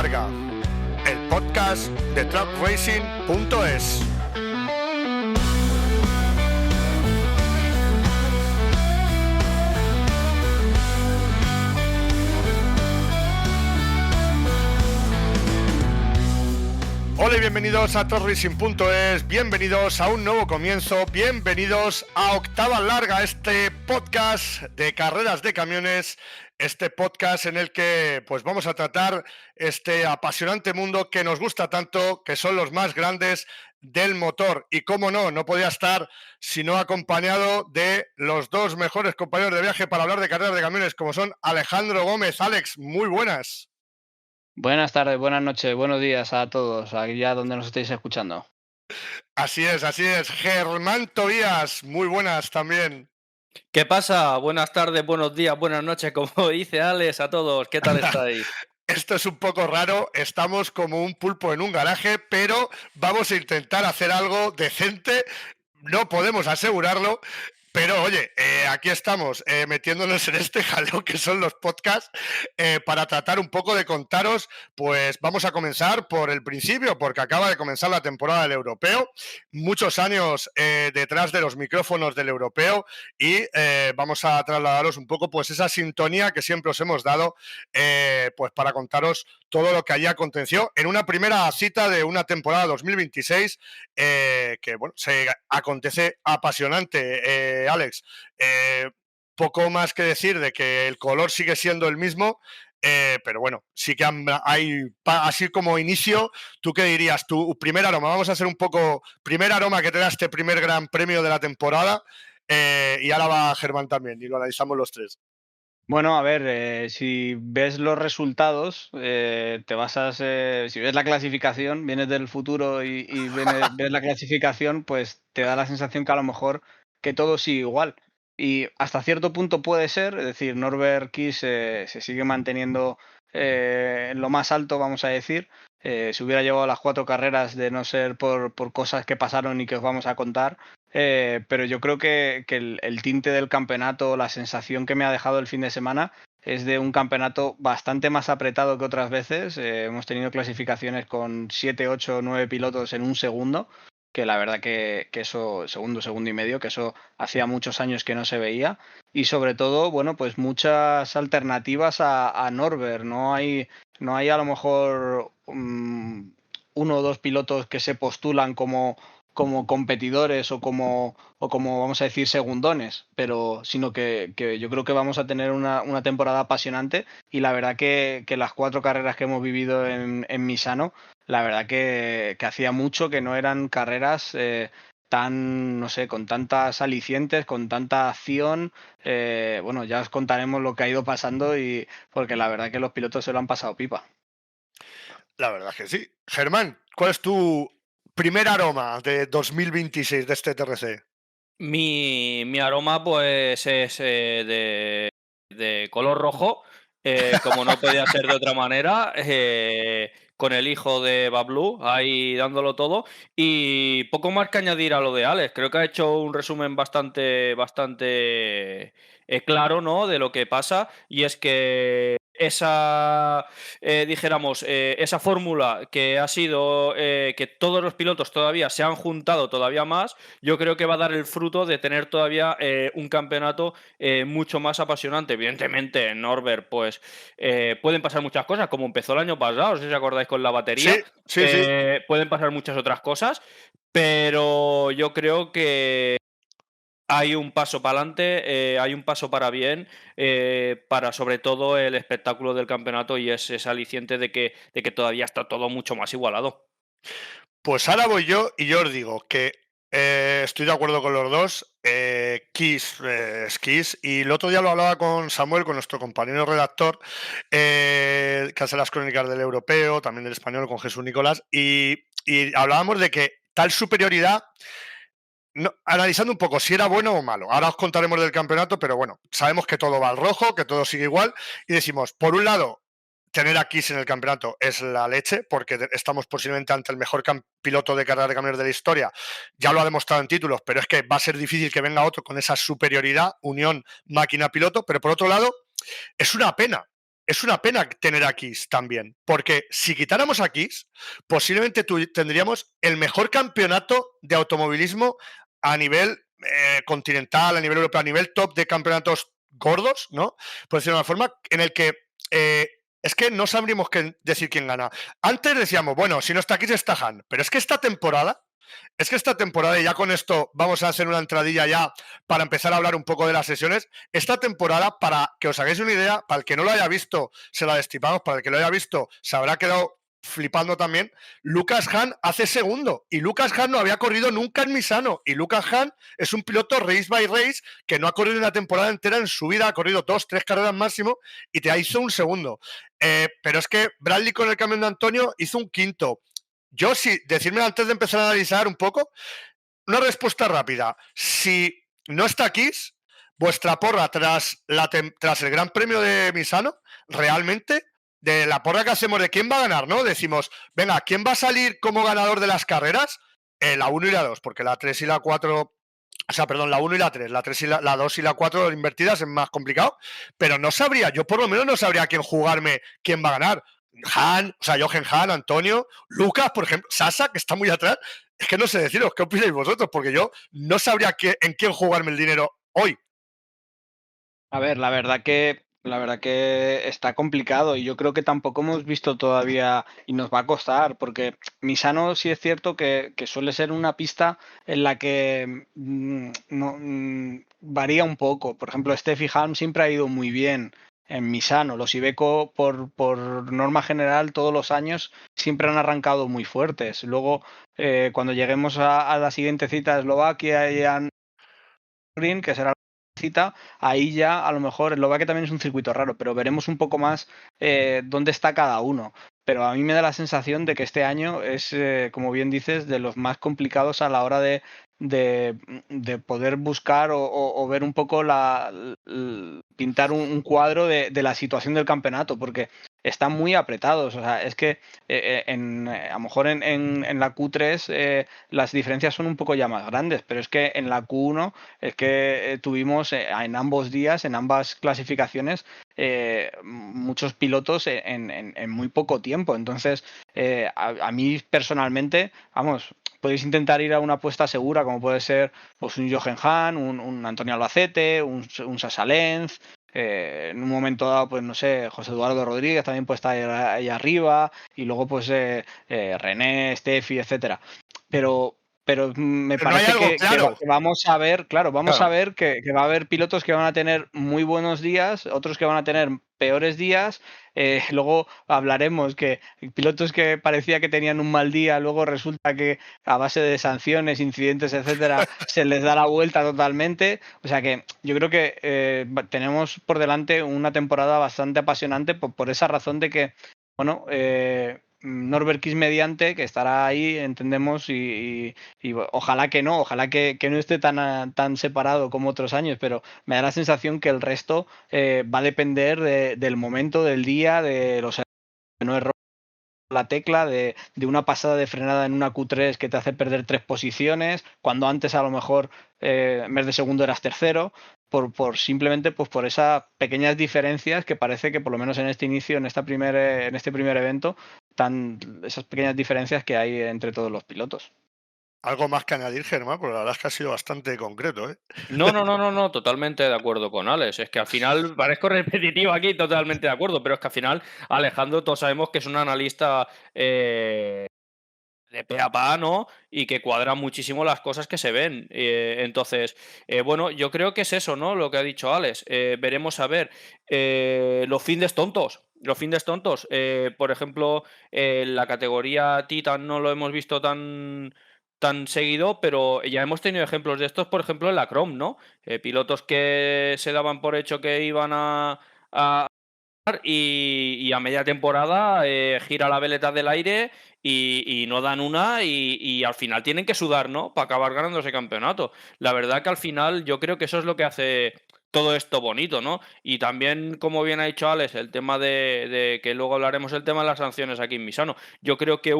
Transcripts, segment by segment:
Larga, el podcast de truckracing.es. Hola y bienvenidos a truckracing.es, bienvenidos a un nuevo comienzo, bienvenidos a Octava Larga, este podcast de carreras de camiones, este podcast en el que pues vamos a tratar este apasionante mundo que nos gusta tanto, que son los más grandes del motor. Y cómo no, no podía estar sino acompañado de los dos mejores compañeros de viaje para hablar de carreras de camiones, como son Alejandro Gómez. Alex, muy buenas. Buenas tardes, buenas noches, buenos días a todos, allá donde nos estéis escuchando. Así es. Germán Tobías, muy buenas también. ¿Qué pasa? Buenas tardes, buenos días, buenas noches, como dice Alex, a todos. ¿Qué tal estáis? Esto es un poco raro, estamos como un pulpo en un garaje, pero vamos a intentar hacer algo decente. No podemos asegurarlo, pero oye, aquí estamos metiéndonos en este jaleo que son los podcasts para tratar un poco de contaros. Pues vamos a comenzar por el principio, porque acaba de comenzar la temporada del Europeo, muchos años detrás de los micrófonos del Europeo y vamos a trasladaros un poco pues esa sintonía que siempre os hemos dado pues para contaros todo lo que allí aconteció en una primera cita de una temporada 2026 que bueno, se acontece apasionante. Alex, poco más que decir de que el color sigue siendo el mismo, pero bueno, sí que hay, así como inicio, ¿tú qué dirías? Tu primer aroma, vamos a hacer un poco, primer aroma que te da este primer gran premio de la temporada, y ahora va Germán también, y lo analizamos los tres. Bueno, a ver, si ves los resultados, te basas, si ves la clasificación, vienes del futuro y ves la clasificación, pues te da la sensación que a lo mejor que todo sigue igual. Y hasta cierto punto puede ser, es decir, Norbert Kiss se sigue manteniendo en lo más alto, vamos a decir. Si hubiera llevado las 4 carreras de no ser por cosas que pasaron y que os vamos a contar, pero yo creo que el tinte del campeonato, la sensación que me ha dejado el fin de semana es de un campeonato bastante más apretado que otras veces. Hemos tenido clasificaciones con 7, 8, 9 pilotos en un segundo, que la verdad que eso, segundo y medio, que eso hacía muchos años que no se veía. Y sobre todo, bueno, pues muchas alternativas a Norbert. No hay a lo mejor uno o dos pilotos que se postulan como competidores o como vamos a decir segundones, pero sino que yo creo que vamos a tener una temporada apasionante y la verdad que las 4 carreras que hemos vivido en Misano, la verdad que hacía mucho que no eran carreras tan, no sé, con tantas alicientes, con tanta acción. Bueno, ya os contaremos lo que ha ido pasando y porque la verdad que los pilotos se lo han pasado pipa. La verdad es que sí. Germán, ¿cuál es tu primer aroma de 2026 de este TRC? Mi aroma, pues, es de color rojo, como no podía ser de otra manera, con el hijo de Bablu ahí dándolo todo. Y poco más que añadir a lo de Alex. Creo que ha hecho un resumen bastante claro, ¿no? De lo que pasa. Y es que esa, dijéramos, esa fórmula que ha sido que todos los pilotos todavía se han juntado todavía más, yo creo que va a dar el fruto de tener todavía un campeonato mucho más apasionante. Evidentemente, en Norbert, pues pueden pasar muchas cosas, como empezó el año pasado, no sé si os acordáis con la batería. Sí. Pueden pasar muchas otras cosas, pero yo creo que hay un paso para adelante, hay un paso para bien, para sobre todo el espectáculo del campeonato y es ese aliciente de que todavía está todo mucho más igualado. Pues ahora voy yo y yo os digo que estoy de acuerdo con los dos. Kiss es Kiss. Y el otro día lo hablaba con Samuel, con nuestro compañero redactor, que hace las crónicas del europeo, también del español, con Jesús Nicolás. Y hablábamos de que tal superioridad, no, analizando un poco si era bueno o malo. Ahora os contaremos del campeonato, pero bueno, sabemos que todo va al rojo, que todo sigue igual. Y decimos, por un lado, tener a Kiss en el campeonato es la leche, porque estamos posiblemente ante el mejor piloto de carrera de camiones de la historia. Ya lo ha demostrado en títulos, pero es que va a ser difícil que venga otro con esa superioridad, unión máquina-piloto. Pero por otro lado, es una pena es una pena tener a Kiss también, porque si quitáramos a Kiss, posiblemente tendríamos el mejor campeonato de automovilismo a nivel continental, a nivel europeo, a nivel top de campeonatos gordos, ¿no? Por decirlo de una forma, en el que es que no sabríamos decir quién gana. Antes decíamos, bueno, si no está Kiss está Han, pero es que esta temporada, y ya con esto vamos a hacer una entradilla ya para empezar a hablar un poco de las sesiones. Esta temporada, para que os hagáis una idea, para el que no lo haya visto, se la destipamos, para el que lo haya visto, se habrá quedado flipando también. Lucas Hahn hace segundo, y Lucas Hahn no había corrido nunca en Misano, y Lucas Hahn es un piloto race by race que no ha corrido una temporada entera en su vida, ha corrido 2-3 carreras máximo, y te hizo un segundo. Pero es que Bradley con el camión de Antonio hizo un quinto. Yo sí, decirme antes de empezar a analizar un poco, una respuesta rápida. Si no está Kiss, vuestra porra tras el Gran Premio de Misano, realmente, de la porra que hacemos de quién va a ganar, ¿no? Decimos, venga, ¿quién va a salir como ganador de las carreras? La 1 y la 2, porque la 3 y la 4, o sea, perdón, la 1 y la 3, la 3 y la 2 y la 4 invertidas es más complicado, pero no sabría, yo por lo menos no sabría quién jugarme, quién va a ganar. Han, o sea, Jochen Han, Antonio, Lucas, por ejemplo, Sasa, que está muy atrás. Es que no sé deciros, ¿qué opináis vosotros? Porque yo no sabría en quién jugarme el dinero hoy. A ver, la verdad que está complicado y yo creo que tampoco hemos visto todavía y nos va a costar, porque Misano sí es cierto que suele ser una pista en la que no, varía un poco. Por ejemplo, Steffi Halm siempre ha ido muy bien en Misano. Los Iveco, por norma general, todos los años siempre han arrancado muy fuertes. Luego, cuando lleguemos a la siguiente cita de Eslovaquia y a Green, que será cita, ahí ya a lo mejor Eslovaquia también es un circuito raro, pero veremos un poco más dónde está cada uno. Pero a mí me da la sensación de que este año es, como bien dices, de los más complicados a la hora de poder buscar o ver un poco pintar un cuadro de la situación del campeonato, porque están muy apretados. O sea, es que a lo mejor en la Q3 las diferencias son un poco ya más grandes, pero es que en la Q1 es que tuvimos en ambos días, en ambas clasificaciones, muchos pilotos en muy poco tiempo. Entonces, a mí personalmente, vamos, podéis intentar ir a una apuesta segura, como puede ser pues, un Jochen Hahn, un Antonio Albacete, un Sasa Lenz. En un momento dado, pues no sé, José Eduardo Rodríguez también puede estar ahí arriba, y luego pues René, Steffi, etcétera. Pero me Pero no hay parece algo claro. que vamos a ver, claro, vamos a Claro. ver que va a haber pilotos que van a tener muy buenos días, otros que van a tener peores días. Luego hablaremos que pilotos que parecía que tenían un mal día, luego resulta que a base de sanciones, incidentes, etcétera, se les da la vuelta totalmente. O sea que yo creo que tenemos por delante una temporada bastante apasionante por esa razón de que, bueno, Norbert Kiss mediante, que estará ahí, entendemos, y ojalá que no, ojalá que no esté tan separado como otros años, pero me da la sensación que el resto va a depender del momento, del día, de los no errores, la tecla de una pasada de frenada en una Q3 que te hace perder 3 posiciones, cuando antes a lo mejor en vez de segundo eras tercero, por simplemente pues por esas pequeñas diferencias que parece que por lo menos en este inicio, en este primer evento, esas pequeñas diferencias que hay entre todos los pilotos. Algo más que añadir, Germán, porque la verdad es que ha sido bastante concreto, ¿eh? No, totalmente de acuerdo con Alex. Es que al final parezco repetitivo aquí, totalmente de acuerdo, pero es que al final Alejandro todos sabemos que es un analista de pe a pa, ¿no? Y que cuadra muchísimo las cosas que se ven. Entonces, bueno, yo creo que es eso, ¿no? Lo que ha dicho Alex. Veremos a ver los findes tontos. Los findes tontos. Por ejemplo, la categoría Titan no lo hemos visto tan seguido, pero ya hemos tenido ejemplos de estos, por ejemplo, en la Chrome, ¿no? Pilotos que se daban por hecho que iban a y a media temporada gira la veleta del aire y no dan una y al final tienen que sudar, ¿no? Para acabar ganando ese campeonato. La verdad que al final yo creo que eso es lo que hace todo esto bonito, ¿no? Y también, como bien ha dicho Alex, el tema de que luego hablaremos el tema de las sanciones aquí en Misano. Yo creo que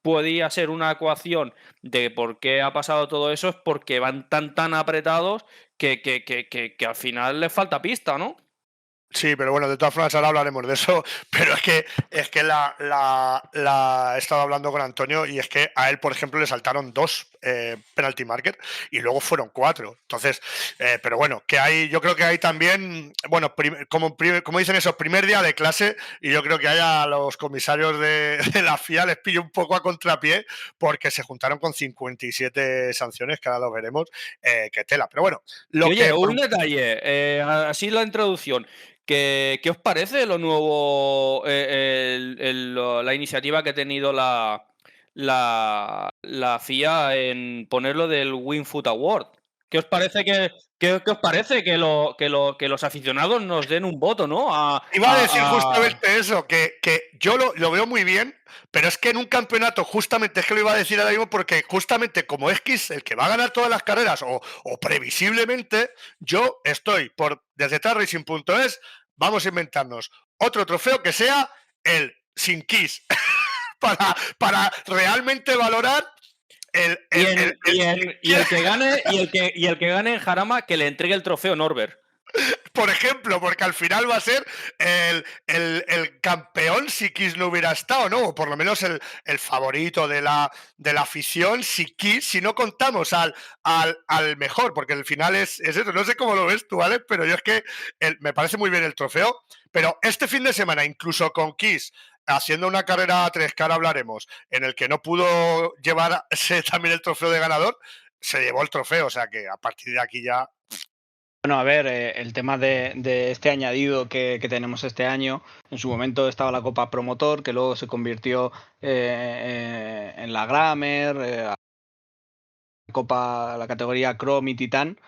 podía ser una ecuación de por qué ha pasado todo eso es porque van tan apretados que al final les falta pista, ¿no? Sí, pero bueno, de todas formas ahora hablaremos de eso, pero es que he estado hablando con Antonio y es que a él, por ejemplo, le saltaron 2 penalty marker y luego fueron 4. Entonces, pero bueno, yo creo que hay también, bueno, como dicen eso, primer día de clase, y yo creo que a los comisarios de la FIA les pillo un poco a contrapié porque se juntaron con 57 sanciones, que ahora lo veremos, que tela. Pero bueno, Y oye, un detalle, así la introducción. ¿Qué os parece lo nuevo, la iniciativa que ha tenido la FIA en ponerlo del WinFoot Award? ¿Qué os parece qué os parece que los aficionados nos den un voto, ¿no? Iba a decir justamente eso, que yo lo veo muy bien, pero es que en un campeonato, justamente, es que lo iba a decir ahora mismo, porque justamente como X el que va a ganar todas las carreras, o previsiblemente, yo estoy por desde tarracing.es, vamos a inventarnos otro trofeo que sea el sin Kiss, para realmente valorar y el que gane en Jarama, que le entregue el trofeo Norbert. Por ejemplo, porque al final va a ser el campeón si Kiss no hubiera estado, ¿no? O por lo menos el favorito de la afición si no contamos al mejor, porque el final es eso. No sé cómo lo ves tú, ¿vale? Pero yo es que me parece muy bien el trofeo, pero este fin de semana, incluso con Kiss haciendo una carrera a 3, que ahora hablaremos, en el que no pudo llevarse también el trofeo de ganador, se llevó el trofeo, o sea que a partir de aquí ya... Bueno, a ver, el tema de este añadido que tenemos este año, en su momento estaba la Copa Promotor, que luego se convirtió en la Grammer, la categoría Chrome y Titan,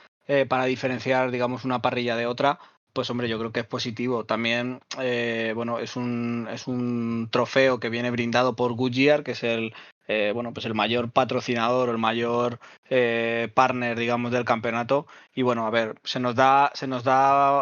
para diferenciar, digamos, una parrilla de otra. Pues hombre, yo creo que es positivo. También, bueno, es un trofeo que viene brindado por Goodyear, que es pues el mayor patrocinador, el mayor partner, digamos, del campeonato. Y bueno, a ver, se nos da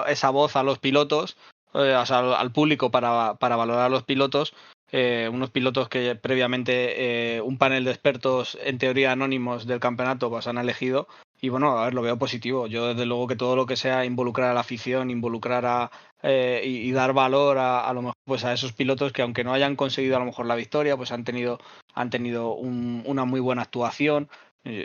esa voz a los pilotos, o sea, al público para valorar a los pilotos. Unos pilotos que previamente un panel de expertos, en teoría anónimos del campeonato, pues han elegido. Y bueno, a ver, lo veo positivo. Yo desde luego que todo lo que sea involucrar a la afición, involucrar y dar valor a lo mejor pues a esos pilotos que aunque no hayan conseguido a lo mejor la victoria, pues han tenido una muy buena actuación.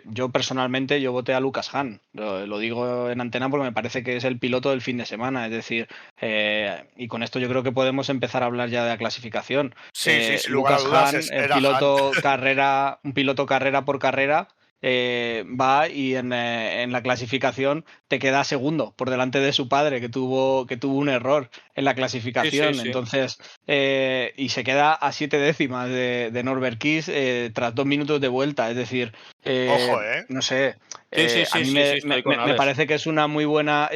Yo personalmente yo voté a Lucas Hahn, lo digo en antena porque me parece que es el piloto del fin de semana, es decir, y con esto yo creo que podemos empezar a hablar ya de la clasificación. Sí, sin lugar a Lucas dudas, Hahn, un piloto carrera por carrera, va y en la clasificación te queda segundo por delante de su padre que tuvo un error en la clasificación. Sí. Entonces y se queda a 7 décimas de Norbert Kiss tras 2 minutos de vuelta, es decir, ojo, no sé, Sí, a mí estoy con me Alex. parece que es una muy buena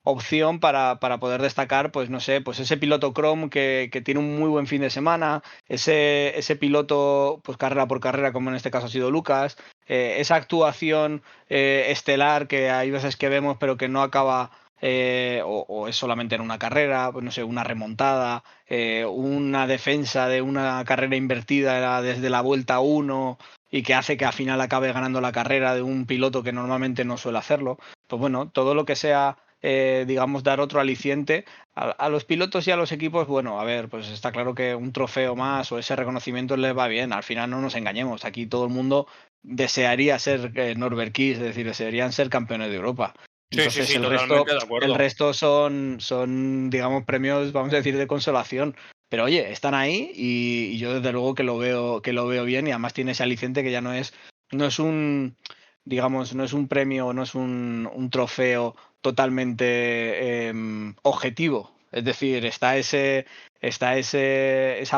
opción para poder destacar, pues no sé, pues ese piloto Chrome que tiene un muy buen fin de semana, ese piloto pues carrera por carrera, como en este caso ha sido Lucas, esa actuación estelar que hay veces que vemos pero que no acaba o es solamente en una carrera, pues no sé, una remontada, una defensa de una carrera invertida desde la vuelta 1 y que hace que al final acabe ganando la carrera de un piloto que normalmente no suele hacerlo. Pues bueno, todo lo que sea digamos, dar otro aliciente a los pilotos y a los equipos. Bueno, a ver, pues está claro que un trofeo más o ese reconocimiento les va bien. Al final no nos engañemos, aquí todo el mundo desearía ser Norbert Kiss, es decir, desearían ser campeones de Europa. Entonces Sí, totalmente de acuerdo. el resto son, digamos, premios, vamos a decir, de consolación. Pero oye, están ahí y yo desde luego que lo veo bien y además tiene ese aliciente que ya no es un, digamos, no es un premio, no es un trofeo totalmente objetivo. Es decir, está esa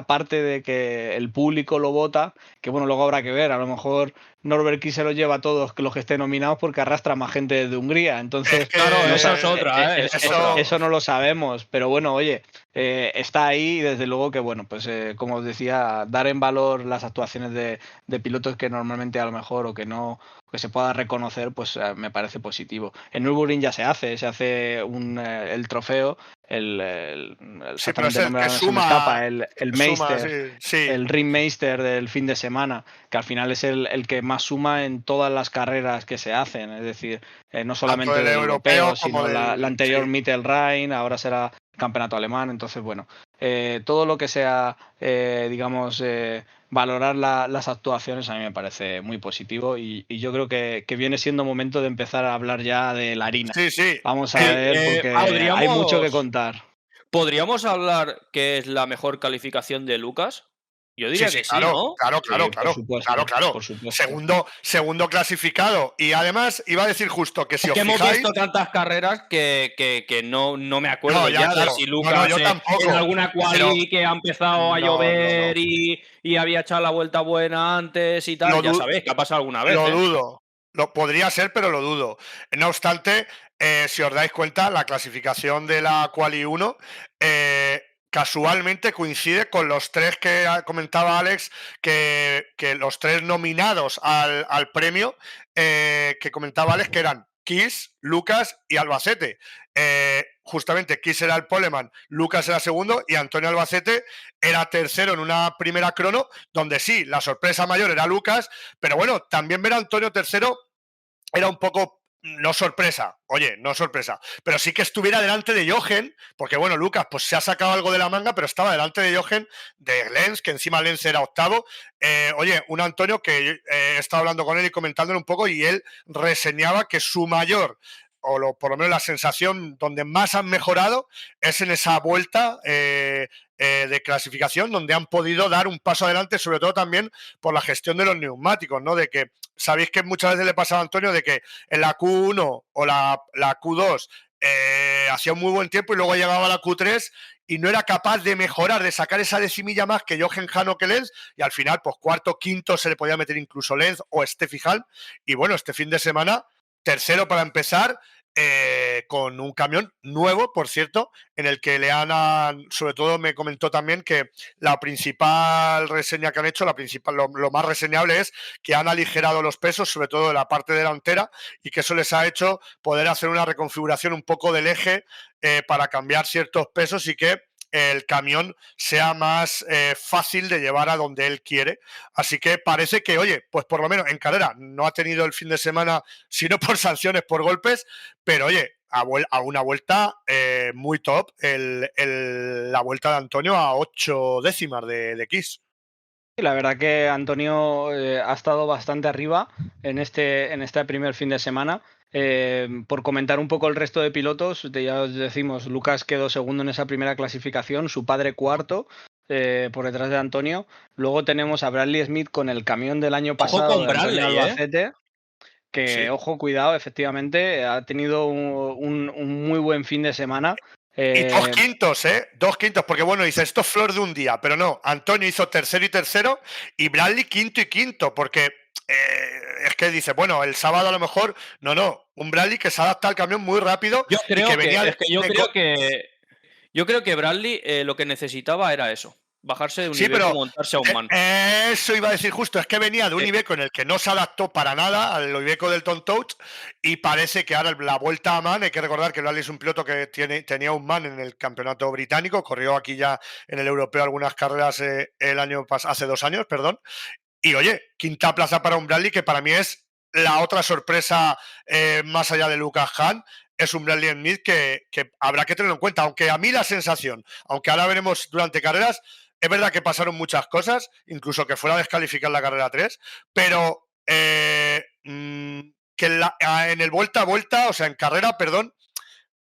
parte de que el público lo vota, que bueno, luego habrá que ver, a lo mejor Norbert Kiss se lo lleva a todos los que estén nominados porque arrastra más gente desde Hungría, entonces Claro, no eso es otra, eso no lo sabemos, pero bueno, oye, está ahí y desde luego que bueno, pues como os decía, dar en valor las actuaciones de pilotos que normalmente a lo mejor o que no que se pueda reconocer, pues me parece positivo. En Nürburgring ya se hace el trofeo Sí, pero exactamente es el el nombre que ahora se me escapa, suma, el suma, Meister, sí, sí. el Ringmeister del fin de semana, que al final es el que más suma en todas las carreras que se hacen, es decir, no Tanto solamente del del europeo, europeo como sino la del. anterior Sí. Mittelrhein, ahora será campeonato alemán, entonces bueno, todo lo que sea, digamos, valorar las actuaciones a mí me parece muy positivo y yo creo que viene siendo momento de empezar a hablar ya de la harina. Sí, sí. Vamos a Sí, El, ver, porque hay mucho que podríamos, contar. podríamos hablar que es la mejor calificación de Lucas. Yo Sí, diría sí, que sí, claro, ¿no? claro, Sí, claro, claro, claro, claro. por supuesto. Segundo clasificado. Y además, iba a decir justo que si Es os que hemos fijáis, visto tantas carreras que no me no, acuerdo ya, ya de claro. si No, no, Lucas yo en tampoco. alguna Pero quali que ha empezado a No, no, no. llover y había echado la vuelta buena antes y tal. lo, Ya du- sabéis que ha pasado alguna vez, lo ¿eh? dudo. Lo podría ser, pero lo dudo. No obstante, si os dais cuenta, la clasificación de la Quali 1 casualmente coincide con los tres que comentaba Alex, que los tres nominados al premio que comentaba Alex, que eran Kiss, Lucas y Albacete. Justamente Kiss era el poleman, Lucas era segundo y Antonio Albacete era tercero en una primera crono, donde sí, la sorpresa mayor era Lucas, pero bueno, también ver a Antonio tercero era un poco, no sorpresa, oye, no sorpresa, pero sí que estuviera delante de Jochen, porque bueno, Lucas pues se ha sacado algo de la manga, pero estaba delante de Jochen, de Lenz, que encima Lenz era octavo. Oye, un Antonio que he estado hablando con él y comentándole un poco, y él reseñaba que su mayor, por lo menos la sensación donde más han mejorado, es en esa vuelta de clasificación, donde han podido dar un paso adelante, sobre todo también por la gestión de los neumáticos, ¿no? De que sabéis que muchas veces le pasaba a Antonio de que en la Q1 o la Q2 hacía un muy buen tiempo y luego llegaba a la Q3 y no era capaz de mejorar, de sacar esa decimilla más que Jochen Hano que Lenz, y al final, pues cuarto, quinto se le podía meter incluso Lenz o Steffi Hahn. Y bueno, este fin de semana, tercero para empezar, con un camión nuevo, por cierto, en el que le han, sobre todo me comentó también que la principal reseña que han hecho, lo más reseñable es que han aligerado los pesos, sobre todo de la parte delantera, y que eso les ha hecho poder hacer una reconfiguración un poco del eje para cambiar ciertos pesos y que el camión sea más fácil de llevar a donde él quiere. Así que parece que, oye, pues por lo menos en carrera no ha tenido el fin de semana, sino por sanciones, por golpes, pero oye, a una vuelta muy top, la vuelta de Antonio a 8 décimas de Kiss. Y la verdad que Antonio ha estado bastante arriba en este primer fin de semana. Por comentar un poco el resto de pilotos, ya os decimos, Lucas quedó segundo en esa primera clasificación, su padre cuarto, por detrás de Antonio. Luego tenemos a Bradley Smith con el camión del año Ojo pasado con de Antonio Bradley, ¿eh? Albacete, que, Sí. ojo, cuidado, efectivamente, ha tenido un muy buen fin de semana. Y dos Eh, quintos, ¿eh? Dos quintos, porque bueno, dice, esto es flor de un día, pero no, Antonio hizo tercero y tercero, y Bradley quinto y quinto, porque es que dice, bueno, el sábado a lo mejor, no, un Bradley que se adapta al camión muy rápido Yo y que creo que, venía es que yo creo que Bradley lo que necesitaba era eso, bajarse de un Sí, nivel y pero montarse a un man. eso iba a decir justo, es que venía de un Sí. Iveco en el que no se adaptó para nada al Iveco del Tom Touch, y parece que ahora la vuelta a man, hay que recordar que Bradley es un piloto que tenía un man en el campeonato británico, corrió aquí ya en el europeo algunas carreras hace 2 años, perdón, y oye, quinta plaza para un Bradley que para mí es la otra sorpresa más allá de Lucas Hahn. Es un Bradley Smith que habrá que tenerlo en cuenta, aunque a mí la sensación, aunque ahora veremos durante carreras, es verdad que pasaron muchas cosas, incluso que fuera a descalificar la carrera 3, pero que en el vuelta a vuelta, o sea, en carrera, perdón,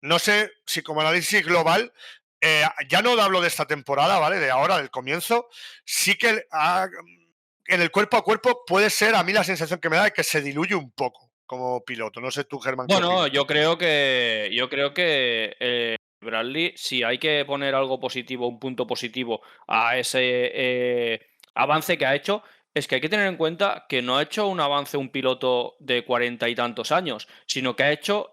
no sé si como análisis global, ya no hablo de esta temporada, ¿vale? De ahora, del comienzo, sí que en el cuerpo a cuerpo puede ser, a mí la sensación que me da es que se diluye un poco como piloto. No sé tú, Germán, qué Bueno, opinas. yo creo que Bradley, si hay que poner algo positivo, un punto positivo a ese avance que ha hecho, es que hay que tener en cuenta que no ha hecho un avance un piloto de 40 y tantos años, sino que ha hecho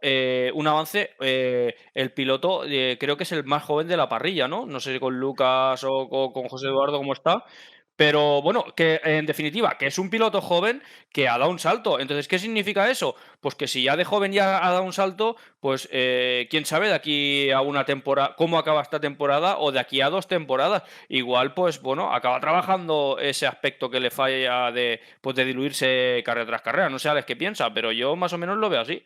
un avance el piloto, creo que es el más joven de la parrilla, ¿no? No sé si con Lucas o con José Eduardo cómo está, Pero bueno, que en definitiva, que es un piloto joven que ha dado un salto. Entonces, ¿qué significa eso? Pues que si ya de joven ya ha dado un salto, pues quién sabe de aquí a una temporada, cómo acaba esta temporada o de aquí a 2 temporadas. Igual, pues bueno, acaba trabajando ese aspecto que le falla de, pues, de diluirse carrera tras carrera. No sé Alex qué piensa, pero yo más o menos lo veo así.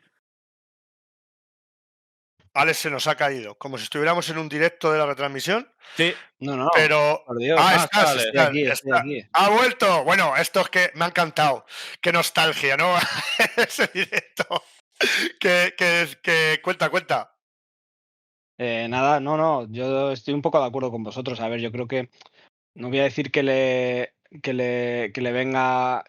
Alex se nos ha caído, como si estuviéramos en un directo de la retransmisión, Sí. No, no, pero... por Dios. Ah, Ah, está estás, Alex. estás, Estoy está. aquí. Ha vuelto. Bueno, esto es que me ha encantado. Qué nostalgia, ¿no? Ese directo. Cuenta, cuenta. Nada, no, yo estoy un poco de acuerdo con vosotros. A ver, yo creo que no voy a decir que le venga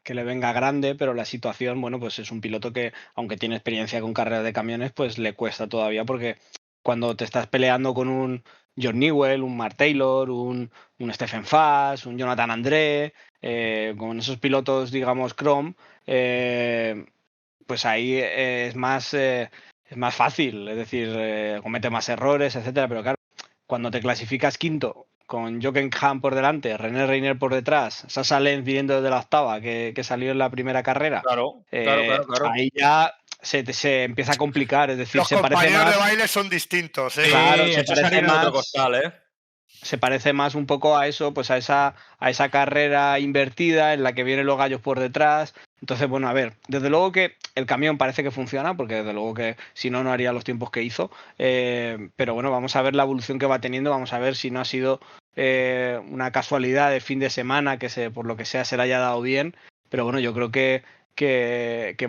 grande, pero la situación, bueno, pues es un piloto que, aunque tiene experiencia con carreras de camiones, pues le cuesta todavía porque cuando te estás peleando con un John Newell, un Mark Taylor, un Stephen Fass, un Jonathan André, con esos pilotos, digamos, Chrome, eh, pues ahí es más fácil, es decir, comete más errores, etcétera, pero claro, cuando te clasificas quinto con Jochen Hahn por delante, René Reiner por detrás, Sasa Lenz viniendo desde la octava que salió en la primera carrera, Claro, claro, claro, claro. ahí ya se empieza a complicar, es decir, Los se parece compañeros de más, baile son distintos, ¿eh? Sí, claro, se eso es parece harina de otro más costal, ¿eh? se parece más un poco a eso, pues a esa carrera invertida en la que vienen los gallos por detrás. Entonces, bueno, a ver, desde luego que el camión parece que funciona, porque desde luego que si no, no haría los tiempos que hizo. Pero bueno, vamos a ver la evolución que va teniendo, vamos a ver si no ha sido una casualidad de fin de semana que por lo que sea se le haya dado bien. Pero bueno, yo creo que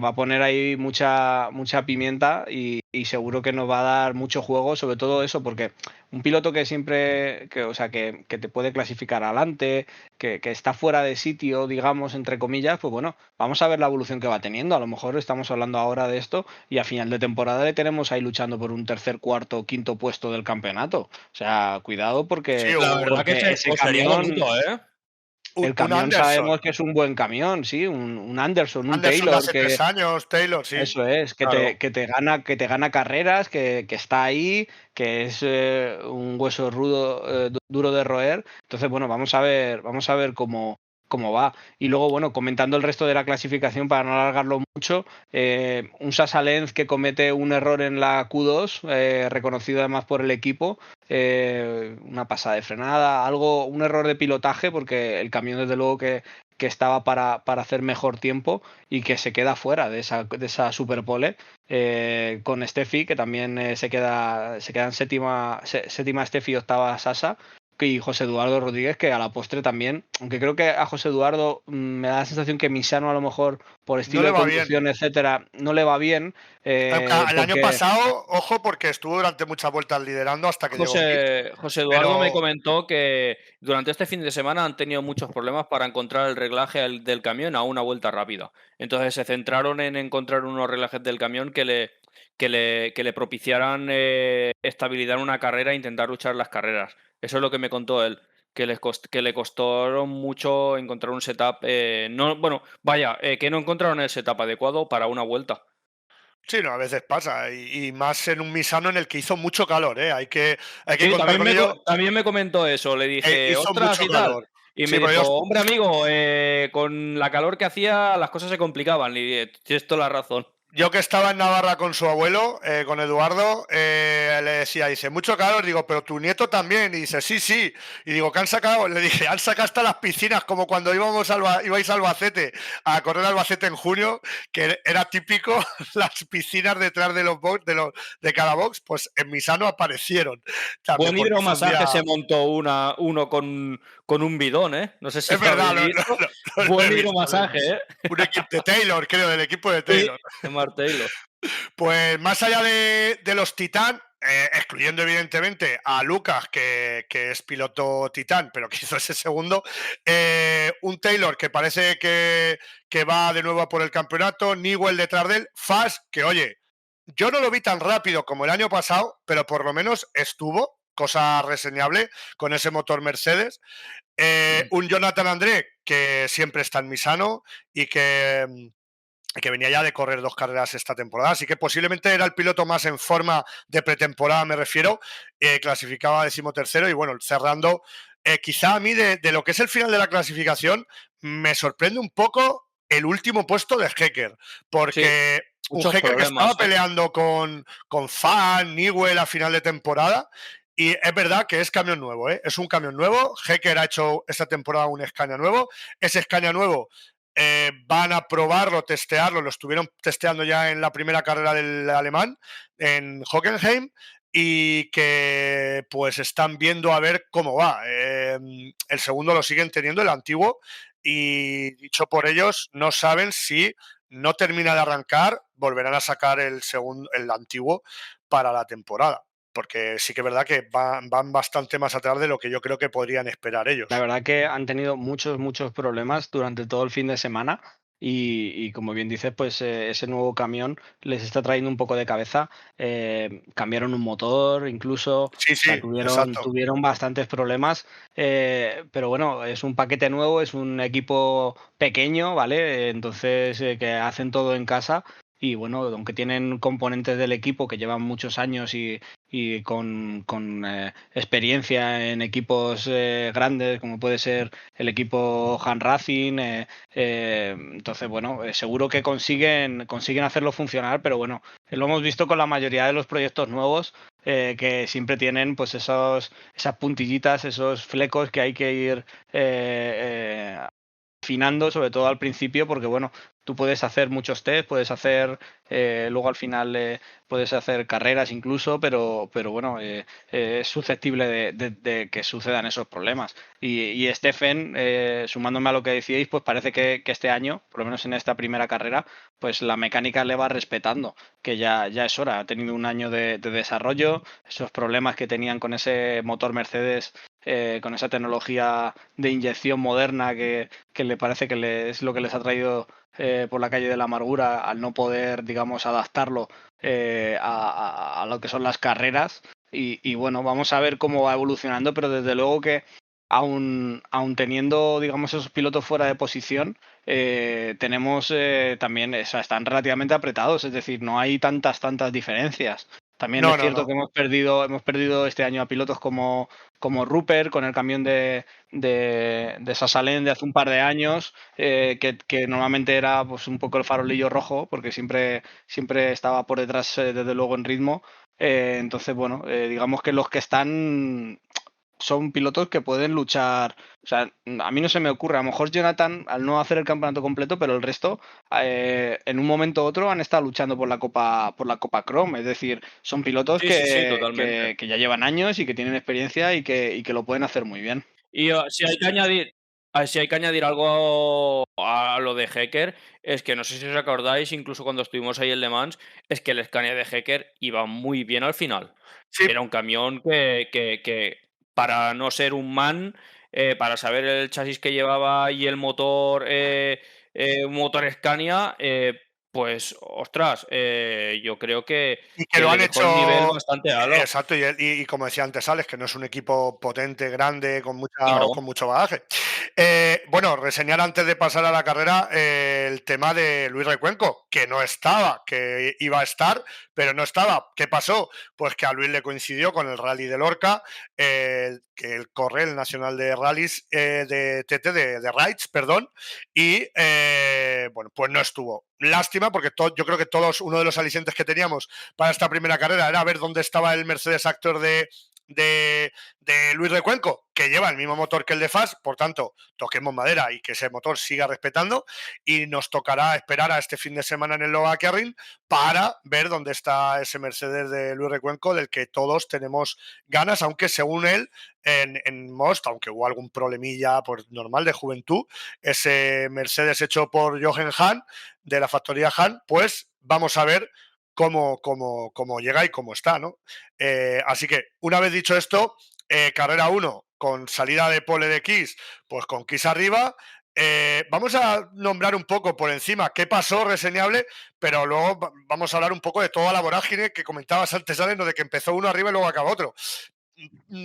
va a poner ahí mucha pimienta y seguro que nos va a dar mucho juego, sobre todo eso, porque un piloto que siempre, o sea, que te puede clasificar adelante, que está fuera de sitio, digamos, entre comillas, pues bueno, vamos a ver la evolución que va teniendo. A lo mejor estamos hablando ahora de esto y a final de temporada le tenemos ahí luchando por un tercer, cuarto, quinto puesto del campeonato. O sea, cuidado Sí, La verdad que porque ese pues sería camión, bonito, ¿eh? el un camión Anderson. sabemos que es un buen camión, sí, un Anderson, un Anderson de Taylor, hace 3 años, Taylor, sí. eso es, Claro. que te gana carreras, que está ahí, que es un hueso rudo, duro de roer. Entonces, bueno, vamos a ver cómo va. Y luego, bueno, comentando el resto de la clasificación para no alargarlo mucho, un Sasa Lenz que comete un error en la Q2, reconocido además por el equipo, una pasada de frenada, un error de pilotaje, porque el camión desde luego que estaba para hacer mejor tiempo y que se queda fuera de esa Superpole con Steffi, que también se queda en séptima Steffi y octava Sasa, y José Eduardo Rodríguez, que a la postre también, aunque creo que a José Eduardo me da la sensación que Misano a lo mejor por No estilo le de va bien. conducción, etcétera, no le va bien, El año porque pasado, ojo, porque estuvo durante muchas vueltas liderando hasta que llegó Pit. José Eduardo me Pero comentó que durante este fin de semana han tenido muchos problemas para encontrar el reglaje del camión a una vuelta rápida. Entonces se centraron en encontrar unos reglajes del camión que le propiciaran estabilidad en una carrera e intentar luchar las carreras. Eso es lo que me contó él, que le costaron mucho encontrar un setup. No, bueno, vaya, que no encontraron el setup adecuado para una vuelta. sí, no, a veces pasa. Y más en un Misano en el que hizo mucho calor, ¿eh? Hay que Sí, contar con ello. también me comentó eso. Le dije: Hizo "Ostras", mucho y tal. calor. Y me Sí, pero dijo: "Hombre, amigo, con la calor que hacía, las cosas se complicaban". Y dije: "Tienes toda la razón". yo que estaba en Navarra con su abuelo, con Eduardo, le decía, dice, mucho calor, digo, pero tu nieto también, y dice, sí, sí, y digo, ¿qué han sacado? Le dije, han sacado hasta las piscinas, como cuando ibais a Albacete, a correr a Albacete en junio, que era típico las piscinas detrás de los box, de cada box, pues en Misano aparecieron también, Buen porque hizo un hidromasaje día... se montó uno con un bidón, ¿eh? No sé si Es lo verdad, habéis visto. lo he Buen visto, lo he hidromasaje, visto. ¿eh? Un equipo de Taylor, creo, del equipo de Sí, Taylor. de Mark Taylor. Pues más allá de los Titán, excluyendo evidentemente a Lucas, que es piloto Titán, pero que hizo ese segundo, un Taylor que parece que va de nuevo a por el campeonato, Newell detrás de él, Fast, que oye, yo no lo vi tan rápido como el año pasado, pero por lo menos estuvo, cosa reseñable, con ese motor Mercedes. Un Jonathan André, que siempre está en Misano y que venía ya de correr 2 carreras esta temporada, así que posiblemente era el piloto más en forma de pretemporada, me refiero, clasificaba 13º y bueno, cerrando quizá a mí de lo que es el final de la clasificación me sorprende un poco el último puesto de Hecker, Sí, porque un muchos Hecker que problemas, estaba peleando con Fan, Newell a final de temporada, y es verdad que es camión nuevo, ¿eh? Es un camión nuevo. Hecker ha hecho esta temporada un Scania nuevo. Ese Scania nuevo van a probarlo, testearlo. Lo estuvieron testeando ya en la primera carrera del alemán, en Hockenheim, y que pues están viendo a ver cómo va. El segundo lo siguen teniendo, el antiguo, y dicho por ellos, no saben si no termina de arrancar, volverán a sacar el segundo, el antiguo para la temporada. Porque sí que es verdad que van bastante más atrás de lo que yo creo que podrían esperar La ellos. verdad que han tenido muchos problemas durante todo el fin de semana y como bien dices, pues ese nuevo camión les está trayendo un poco de cabeza. Cambiaron un motor incluso, o Sí, sea, sí, exacto. tuvieron bastantes problemas, pero bueno, es un paquete nuevo, es un equipo pequeño, ¿vale? Entonces, que hacen todo en casa. Y bueno, aunque tienen componentes del equipo que llevan muchos años y con experiencia en equipos grandes, como puede ser el equipo Han Racing. Entonces, bueno, seguro que consiguen hacerlo funcionar, pero bueno, lo hemos visto con la mayoría de los proyectos nuevos, que siempre tienen pues esas puntillitas, esos flecos que hay que ir afinando, sobre todo al principio, porque bueno, tú puedes hacer muchos test, puedes hacer, luego al final puedes hacer carreras incluso, pero bueno, es susceptible de que sucedan esos problemas. Y Stephen, sumándome a lo que decíais, pues parece que este año, por lo menos en esta primera carrera, pues la mecánica le va respetando, que ya es hora. Ha tenido un año de desarrollo, esos problemas que tenían con ese motor Mercedes, con esa tecnología de inyección moderna que le parece que es lo que les ha traído por la calle de la amargura al no poder, digamos, adaptarlo a lo que son las carreras. Y bueno, vamos a ver cómo va evolucionando, pero desde luego que aun teniendo, digamos, esos pilotos fuera de posición, tenemos también, o sea, están relativamente apretados, es decir, no hay tantas diferencias. También No, es no, cierto que no. hemos perdido este año a pilotos como Rupert con el camión de Sasalén de hace un par de años, que normalmente era pues un poco el farolillo rojo, porque siempre estaba por detrás, desde luego, en ritmo. Entonces, bueno, digamos que los que están son pilotos que pueden luchar. O sea, a mí no se me ocurre. A lo mejor Jonathan, al no hacer el campeonato completo, pero el resto, en un momento u otro, han estado luchando por la Copa Chrome. Es decir, son pilotos sí, sí, sí, que, totalmente. que, que ya llevan años y que tienen experiencia y que lo pueden hacer muy bien. Y, si hay que añadir algo a lo de Hecker, es que no sé si os acordáis, incluso cuando estuvimos ahí en Le Mans, es que el Scania de Hecker iba muy bien al final. Sí, Era un camión que para no ser un MAN, para saber el chasis que llevaba y el motor, un motor Scania, pues ostras, yo creo que y que que lo le han dejó el nivel hecho, bastante alto. exacto, y como decía antes Alex, que no es un equipo potente, grande, Claro. con mucho bagaje. Bueno, reseñar antes de pasar a la carrera el tema de Luis Recuenco, que no estaba, que iba a estar, pero no estaba. ¿Qué pasó? Pues que a Luis le coincidió con el Rally de Lorca, que él corre el Nacional de Rallys de TT, de Rides, perdón, y bueno, pues no estuvo. Lástima, porque yo creo que todos, uno de los alicientes que teníamos para esta primera carrera era ver dónde estaba el Mercedes Actor de Luis Recuenco, que lleva el mismo motor que el de FAS, por tanto, toquemos madera y que ese motor siga respetando, y nos tocará esperar a este fin de semana en el Nürburgring para ver dónde está ese Mercedes de Luis Recuenco, del que todos tenemos ganas, aunque según él, en Most, aunque hubo algún problemilla pues, normal de juventud, ese Mercedes hecho por Jochen Hahn, de la factoría Hahn, pues vamos a ver cómo llega y cómo está, ¿no? Así que, una vez dicho esto, carrera 1 con salida de pole de Kiss, pues con Kiss arriba. Vamos a nombrar un poco por encima qué pasó reseñable, pero luego vamos a hablar un poco de toda la vorágine que comentabas antes, Alex, de que empezó uno arriba y luego acabó otro.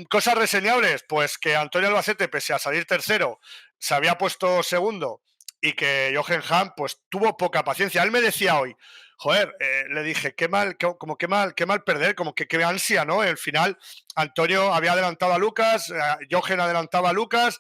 Cosas reseñables, pues que Antonio Albacete, pese a salir tercero, se había puesto segundo, y que Jochen Hahn pues tuvo poca paciencia. Él me decía hoy, joder, le dije, qué mal, como qué mal perder, como que qué ansia, ¿no? Al final, Antonio había adelantado a Lucas, Jochen adelantaba a Lucas,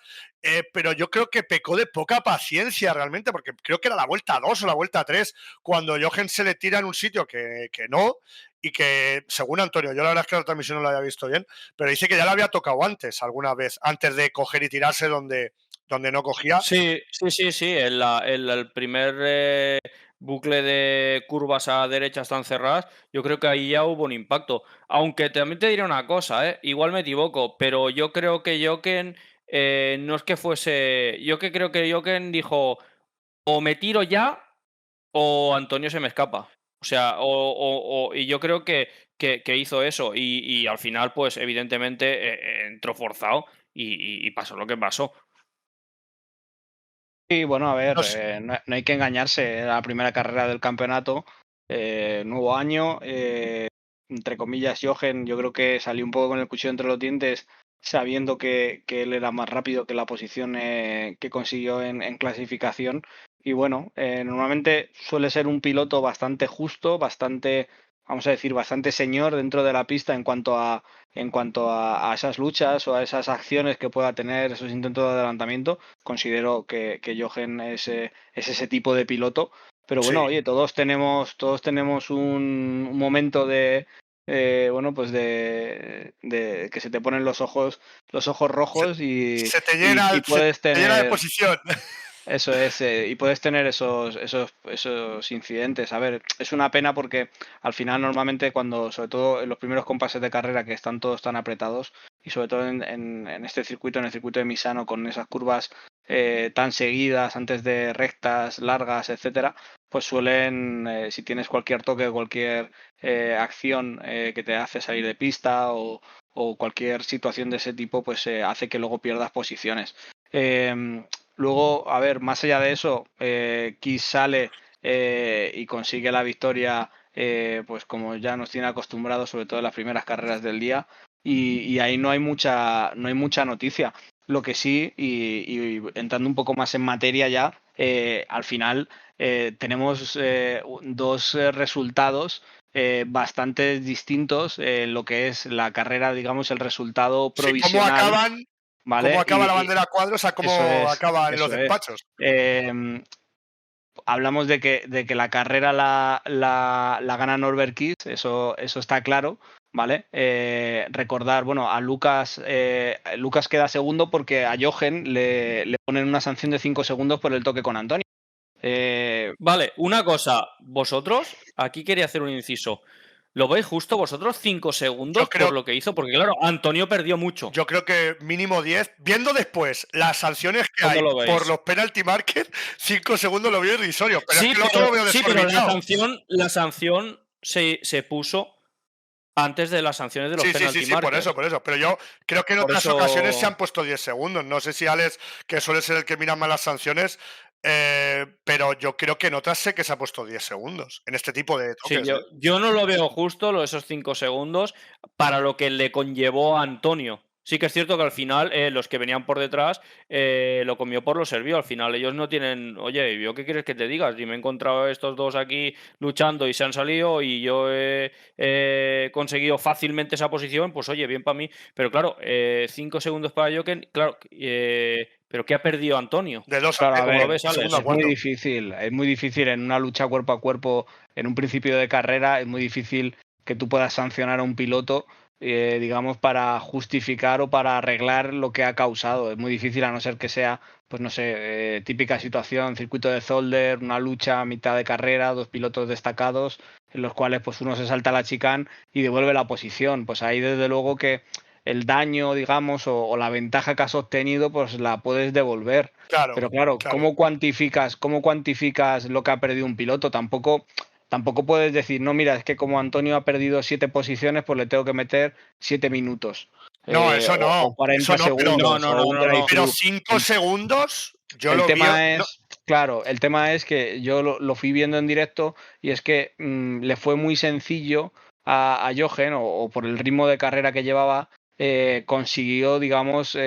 pero yo creo que pecó de poca paciencia realmente, porque creo que era la vuelta 2 o la vuelta 3, cuando Jochen se le tira en un sitio que no, y que, según Antonio, yo la verdad es que la transmisión no la había visto bien, pero dice que ya la había tocado antes, alguna vez, antes de coger y tirarse donde no cogía. Sí, sí, sí, sí. El primer bucle de curvas a derecha están cerradas. Yo creo que ahí ya hubo un impacto. Aunque también te diré una cosa, igual me equivoco, pero yo creo que Jochen no es que fuese. Yo que creo que Jochen dijo: o me tiro ya o Antonio se me escapa. O sea, y yo creo que hizo eso. Y al final, pues, evidentemente, entró forzado y pasó lo que pasó. Sí, bueno, a ver, No sé. no hay que engañarse. Era la primera carrera del campeonato, nuevo año. Entre comillas, Jochen, yo creo que salió un poco con el cuchillo entre los dientes, sabiendo que él era más rápido que la posición que consiguió en clasificación. Y bueno, normalmente suele ser un piloto bastante justo, bastante, vamos a decir, bastante señor dentro de la pista en cuanto a esas luchas o a esas acciones que pueda tener, esos intentos de adelantamiento. Considero que Jochen es ese tipo de piloto. Pero Sí. bueno, oye, todos tenemos un momento de bueno, pues de que se te ponen los ojos rojos Se te y llena, se puedes te llena de tener posición. eso es, y puedes tener esos incidentes. A ver, es una pena porque al final normalmente cuando, sobre todo en los primeros compases de carrera que están todos tan apretados y sobre todo en este circuito, en el circuito de Misano, con esas curvas tan seguidas antes de rectas largas, etcétera, pues suelen, si tienes cualquier toque, cualquier acción que te hace salir de pista o cualquier situación de ese tipo, pues hace que luego pierdas posiciones. Luego, a ver, más allá de eso, Kiss sale y consigue la victoria, pues como ya nos tiene acostumbrados, sobre todo en las primeras carreras del día, y ahí no hay mucha noticia. Lo que sí, y entrando un poco más en materia ya, al final tenemos dos resultados bastante distintos en lo que es la carrera, digamos, el resultado Sí, provisional, cómo ¿vale? acaba la bandera a cuadros a Eso cómo es, acaba en los eso es. despachos. Hablamos de que la carrera la gana Norbert Kiss, eso está claro, ¿vale? Recordar, bueno, a Lucas queda segundo porque a Jochen le ponen una sanción de 5 segundos por el toque con Antonio. Vale, una cosa, vosotros, aquí quería hacer un inciso. ¿Lo veis justo vosotros 5 Yo segundos por creo, lo que hizo? Porque claro, Antonio perdió mucho. yo creo que mínimo 10. Viendo después las sanciones que ¿Cómo hay lo por veis? los penalty market, 5 segundos lo veo irrisorio, pero es Sí, que el otro lo veo pero desorbitado. la sanción se puso antes de las sanciones de los Sí, sí, sí, penalty sí, por eso, markers. por eso. Pero yo creo que en Por otras ocasiones se eso. han puesto 10 segundos. No sé si Alex, que suele ser el que mira más las sanciones, pero yo creo que en otras sé que se ha puesto 10 segundos en este tipo de Sí, toques, yo no lo veo justo, esos 5 segundos, para lo que le conllevó a Antonio. Sí que es cierto que al final los que venían por detrás lo comió por lo servió. Al final ellos no tienen, oye, ¿yo qué quieres que te diga? Si me he encontrado estos dos aquí luchando y se han salido y yo he conseguido fácilmente esa posición, pues oye, bien para mí. Pero claro, 5 segundos para Joken, claro, pero ¿qué ha perdido Antonio? de 2 a Claro, a ¿Cómo lo ver, ves, de segundo a Alex? cuarto. es muy difícil en una lucha cuerpo a cuerpo, en un principio de carrera, es muy difícil que tú puedas sancionar a un piloto, digamos, para justificar o para arreglar lo que ha causado. Es muy difícil a no ser que sea, pues no sé, típica situación, circuito de Zolder, una lucha a mitad de carrera, dos pilotos destacados, en los cuales pues uno se salta a la chicane y devuelve la posición. Pues ahí desde luego que el daño, digamos, o la ventaja que has obtenido, pues la puedes devolver. Claro, Pero claro, claro. ¿cómo cuantificas lo que ha perdido un piloto? Tampoco puedes decir, no, mira, es que como Antonio ha perdido 7 posiciones, pues le tengo que meter 7 minutos. No, O 40 pero, No, segundos, no, o no, un no, no. pero drive-through. 5 segundos yo El lo vi. tema No, es, claro, el tema es que yo lo fui viendo en directo y es que le fue muy sencillo a Jochen, o por el ritmo de carrera que llevaba, consiguió, digamos,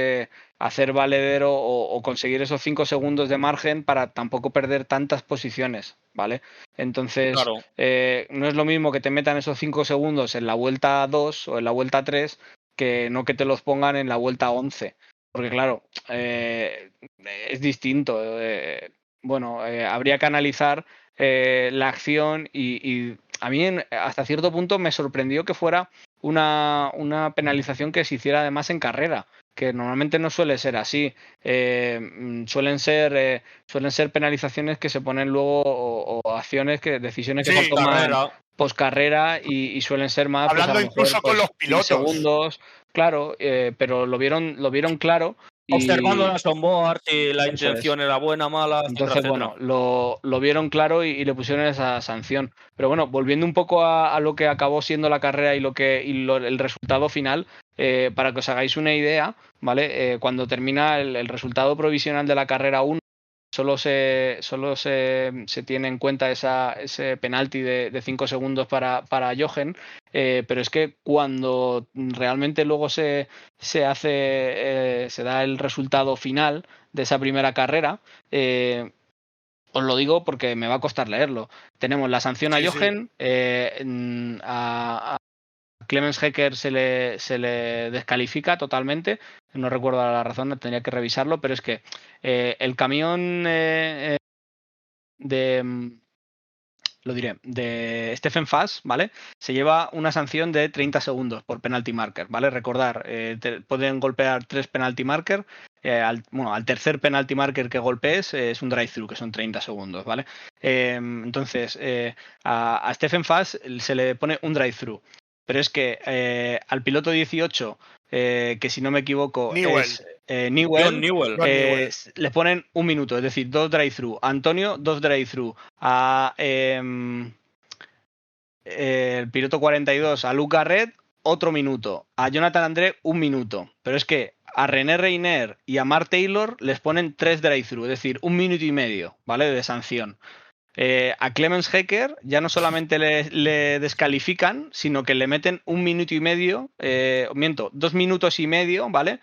hacer valedero o conseguir esos 5 segundos de margen para tampoco perder tantas posiciones, ¿vale? Entonces, Claro. no es lo mismo que te metan esos 5 segundos en la vuelta 2 o en la vuelta 3 que no que te los pongan en la vuelta 11. Porque claro, es distinto. Bueno, habría que analizar la acción y a mí hasta cierto punto me sorprendió que fuera una penalización que se hiciera además en carrera, que normalmente no suele ser así. Suelen ser penalizaciones que se ponen luego o acciones, decisiones que se Sí, toman Carrera. post carrera y suelen ser más, pues a hablando lo mejor incluso con los 10 pilotos. segundos, claro, pero lo vieron claro Observando y las onboard, si la eso es. intención era buena, mala, etcétera, Entonces, etcétera. bueno, lo vieron claro y le pusieron esa sanción. Pero bueno, volviendo un poco a lo que acabó siendo la carrera el resultado final, para que os hagáis una idea, ¿vale? Cuando termina el resultado provisional de la carrera 1, solo se tiene en cuenta ese penalti de 5 segundos para Jochen, pero es que cuando realmente luego se da el resultado final de esa primera carrera, os lo digo porque me va a costar leerlo. Tenemos la sanción a Sí, sí. Jochen, a Clemens Hecker se le descalifica totalmente. No recuerdo la razón, tendría que revisarlo, pero es que el camión de Stephen Fass, ¿vale? Se lleva una sanción de 30 segundos por penalty marker, ¿vale? Recordar, pueden golpear 3 penalty marker. Al tercer penalty marker que golpees es un drive-thru, que son 30 segundos, ¿vale? Entonces, a Stephen Fass se le pone un drive-thru. Pero es que al piloto 18, que si no me equivoco Newell. es Newell, John Newell. le ponen 1 minuto, es decir, 2 drive-thru. A Antonio, 2 drive-thru. A el piloto 42, a Luca Red, otro minuto. A Jonathan André, 1 minuto. Pero es que a René Reiner y a Mark Taylor les ponen 3 drive-thru, es decir, 1 minuto y medio, ¿vale? De sanción. A Clemens Hecker ya no solamente le descalifican, sino que le meten 1 minuto y medio, 2 minutos y medio, ¿vale?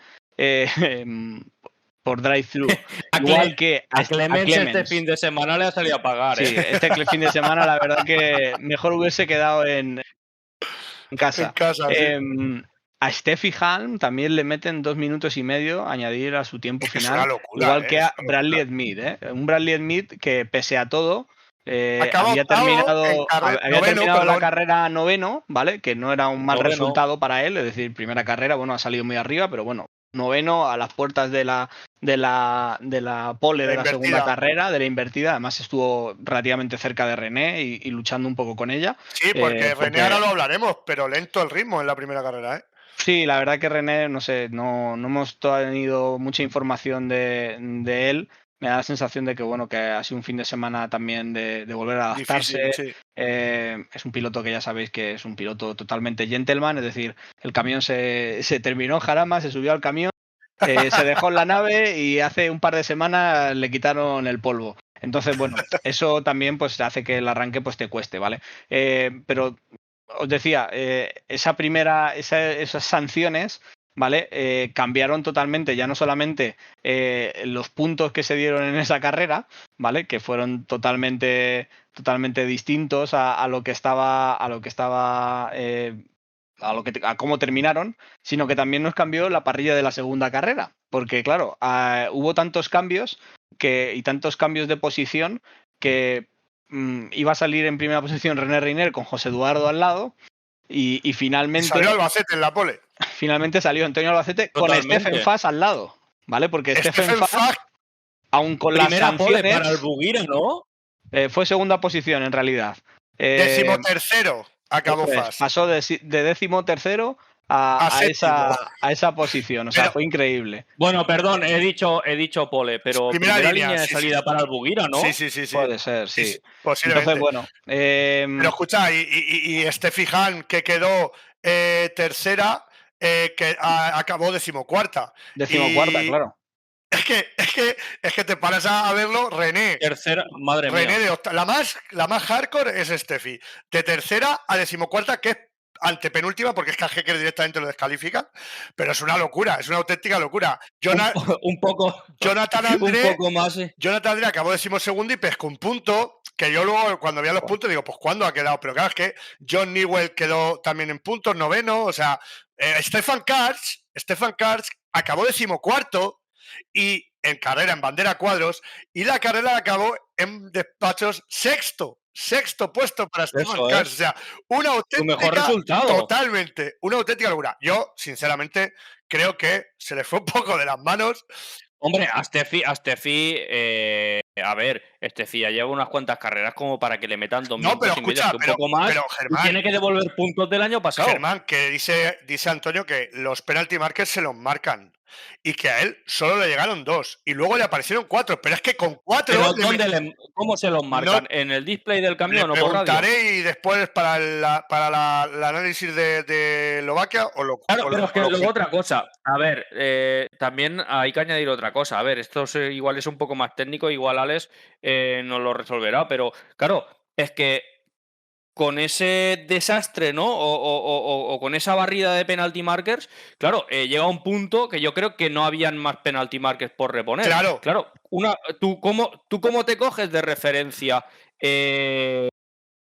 Por drive-thru. Igual que a Clemens Clemens. este fin de semana le ha salido a pagar, Sí, este fin de semana la verdad que mejor hubiese quedado en casa. En casa, sí. A Steffi Halm también le meten 2 minutos y medio añadir a su tiempo Es que es final, una locura, igual que es a una Bradley locura. Smith, un Bradley Smith que pese a todo Acaba había octavo en noveno, terminado la perdón. carrera noveno, ¿vale? Que no era un mal Noveno. resultado para él, es decir, primera carrera, bueno, ha salido muy arriba, pero bueno, noveno a las puertas de la pole de la segunda invertida. carrera, de la invertida. Además estuvo relativamente cerca de René y luchando un poco con ella. Sí, porque René ahora lo hablaremos, pero lento el ritmo en la primera carrera, ¿eh? Sí, la verdad que René, no sé, no hemos tenido mucha información de él. Me da la sensación de que, bueno, que ha sido un fin de semana también de volver a adaptarse. Difícil, sí. Es un piloto que ya sabéis que es un piloto totalmente gentleman, es decir, el camión se terminó en Jarama, se subió al camión, se dejó en la nave y hace un par de semanas le quitaron el polvo. Entonces, bueno, eso también pues hace que el arranque pues te cueste, ¿vale? Pero os decía, esas sanciones, ¿vale? Cambiaron totalmente, ya no solamente los puntos que se dieron en esa carrera, ¿vale? Que fueron totalmente distintos a cómo terminaron, sino que también nos cambió la parrilla de la segunda carrera. Porque, claro, hubo tantos cambios y tantos cambios de posición que iba a salir en primera posición René Reiner con José Eduardo al lado y finalmente... Y salió Albacete en la pole. Finalmente salió Antonio Albacete Totalmente. con Stephen Fass al lado, ¿vale? Porque Stephen Fass, aún con primera las sanciones... pole para el Buguira, ¿no? Fue segunda posición, en realidad. 13º acabó Fass. Pasó de 13º a esa posición. O sea, fue increíble. Bueno, perdón, he dicho pole, pero primera línea de salida para el Buguira, ¿no? Sí. Puede ser, sí. Posiblemente. Entonces, bueno. Pero escucha, y Steffi Hahn, que quedó tercera, que acabó 14ª. 14ª, claro. Es que te paras a verlo, René. Tercera, madre René mía. de octava. La más hardcore es Steffi. De tercera a 14ª, que es antepenúltima, porque es que a Hecker directamente lo descalifican, pero es una locura, es una auténtica locura. Un poco, Jonathan un André, poco más. Jonathan André acabó 12º y pescó un punto, que yo luego cuando veía los puntos digo, pues ¿cuándo ha quedado? Pero claro, es que John Newell quedó también en puntos, 9º, o sea, Stefan Karch acabó 14º y en carrera, en bandera cuadros, y la carrera la acabó en despachos sexto puesto para Stefan Eso Karch, es. o sea, una Tu mejor auténtica, resultado. totalmente, una auténtica locura. Yo, sinceramente, creo que se le fue un poco de las manos. Hombre, a Steffi, a ver, Steffi ya lleva unas cuantas carreras como para que le metan 2 No, pero minutos y medio, escucha, que un poco más, pero y Germán, tiene que devolver puntos del año pasado. Germán, que dice Antonio que los penalty markers se los marcan y que a él solo le llegaron 2 y luego le aparecieron 4, pero es que con 4 Pero ¿cómo se los marcan? ¿En el display del le camión o por radio? preguntaré y después para el análisis de Eslovaquia o lo Claro, o pero lo- es que o lo- luego otra cosa. A ver, también hay que añadir otra cosa. A ver, esto igual es un poco más técnico, igual Alex nos lo resolverá, pero claro, es que con ese desastre, ¿no? O con esa barrida de penalty markers, claro, llega un punto que yo creo que no habían más penalty markers por reponer. Claro. Claro, ¿tú cómo te coges de referencia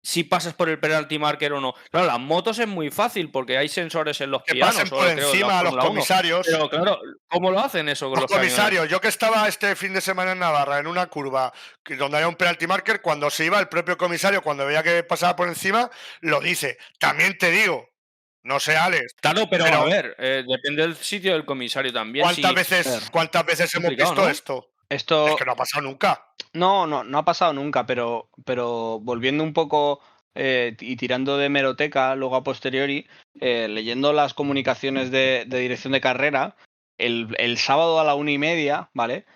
si pasas por el penalty marker o no? Claro, las motos es muy fácil porque hay sensores en los que pianos, pasen por creo, en la encima a los Fórmula 1. comisarios. Pero claro, ¿cómo lo hacen eso con Los los camiones? comisarios, yo que estaba este fin de semana en Navarra en una curva donde había un penalty marker, cuando se iba el propio comisario, cuando veía que pasaba por encima, lo dice. También te digo, no sé, Alex. Claro, pero a ver, depende del sitio del comisario también. ¿Cuántas veces hemos visto esto? Es que no ha pasado nunca. No ha pasado nunca, pero volviendo un poco y tirando de hemeroteca luego a posteriori, leyendo las comunicaciones de dirección de carrera, el sábado a la 1:30, ¿vale?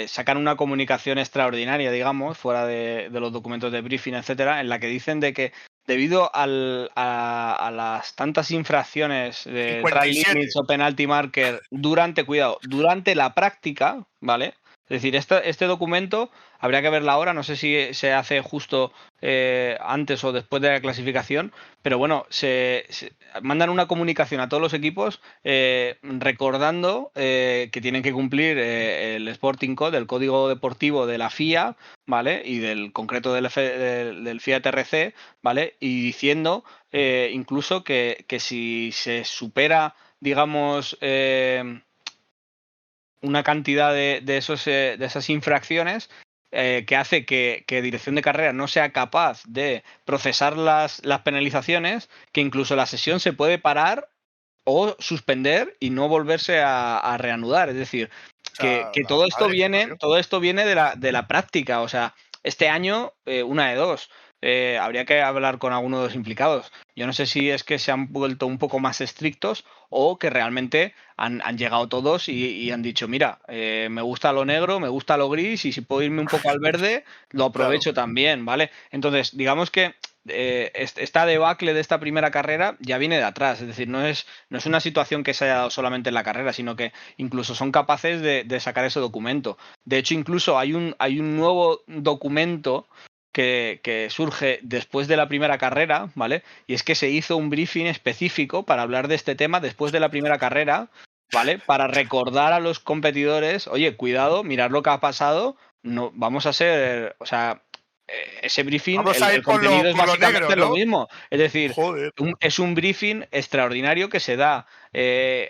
Sacan una comunicación extraordinaria, digamos, fuera de los documentos de briefing, etcétera, en la que dicen de que debido a las tantas infracciones de track limits o penalty marker durante la práctica, ¿vale? Es decir, este documento habría que verla ahora, no sé si se hace justo antes o después de la clasificación, pero bueno, se mandan una comunicación a todos los equipos recordando que tienen que cumplir el Sporting Code, el código deportivo de la FIA, ¿vale? Y del concreto del FIA TRC, ¿vale? Y diciendo incluso que si se supera, digamos, una cantidad de esas infracciones que hace que dirección de carrera no sea capaz de procesar las penalizaciones, que incluso la sesión se puede parar o suspender y no volverse a reanudar. Es decir, que todo esto viene de la práctica. O sea, este año, una de dos. Habría que hablar con alguno de los implicados. Yo no sé si es que se han vuelto un poco más estrictos o que realmente han llegado todos y han dicho, mira, me gusta lo negro, me gusta lo gris y si puedo irme un poco al verde, lo aprovecho también, ¿vale? Entonces, digamos que esta debacle de esta primera carrera ya viene de atrás, es decir, no es una situación que se haya dado solamente en la carrera, sino que incluso son capaces de sacar ese documento. De hecho, incluso hay un nuevo documento que surge después de la primera carrera, ¿vale? Y es que se hizo un briefing específico para hablar de este tema después de la primera carrera, ¿vale? Para recordar a los competidores, oye, cuidado, mirad lo que ha pasado, no, vamos a ser, o sea, ese briefing, el contenido es básicamente lo mismo. Es decir, es un briefing extraordinario que se da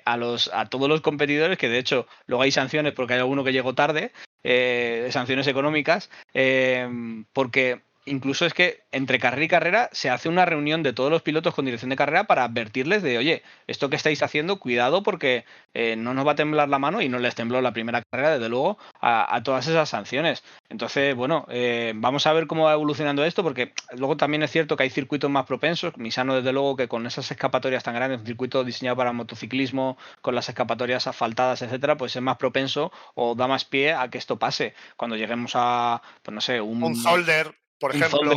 a todos los competidores, que de hecho luego hay sanciones porque hay alguno que llegó tarde, sanciones económicas, porque incluso es que entre carrera y carrera se hace una reunión de todos los pilotos con dirección de carrera para advertirles de, oye, esto que estáis haciendo, cuidado porque no nos va a temblar la mano, y no les tembló la primera carrera, desde luego, a todas esas sanciones. Entonces, bueno, vamos a ver cómo va evolucionando esto, porque luego también es cierto que hay circuitos más propensos. Misano, desde luego, que con esas escapatorias tan grandes, un circuito diseñado para motociclismo, con las escapatorias asfaltadas, etcétera, pues es más propenso o da más pie a que esto pase. Cuando lleguemos a, pues no sé, un Zolder, por ejemplo,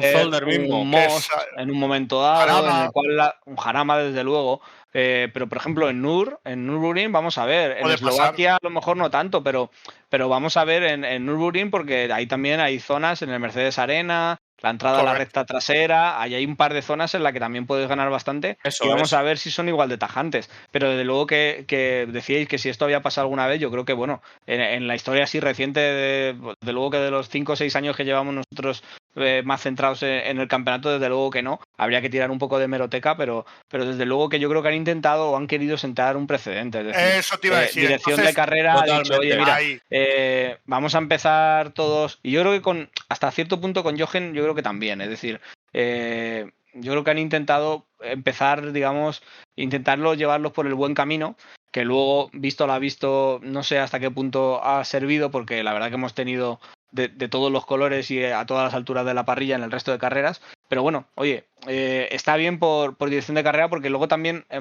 un Moss en un momento dado, en el cual un Jarama, desde luego. Pero, por ejemplo, en Nürburgring, vamos a ver, en Eslovaquia a lo mejor no tanto, pero vamos a ver en Nürburgring, porque ahí también hay zonas, en el Mercedes Arena, la entrada a la Correcto. recta trasera, ahí hay un par de zonas en las que también puedes ganar bastante Eso y vamos es. a ver si son igual de tajantes. Pero desde luego que decíais que si esto había pasado alguna vez, yo creo que, bueno, en la historia así reciente, de luego que de los 5 o 6 años que llevamos nosotros más centrados en el campeonato, desde luego que no. Habría que tirar un poco de hemeroteca, pero desde luego que yo creo que han intentado o han querido sentar un precedente. Es decir, Eso te iba a decir. dirección de Entonces, carrera ha dicho, oye, Totalmente. mira, ahí. vamos a empezar todos. Y yo creo que hasta cierto punto con Jochen, yo creo que también. Es decir, yo creo que han intentado empezar, digamos, intentarlo llevarlos por el buen camino, que luego, visto lo ha visto, no sé hasta qué punto ha servido, porque la verdad que hemos tenido de todos los colores y a todas las alturas de la parrilla en el resto de carreras. Pero bueno, oye, está bien por dirección de carrera, porque luego también a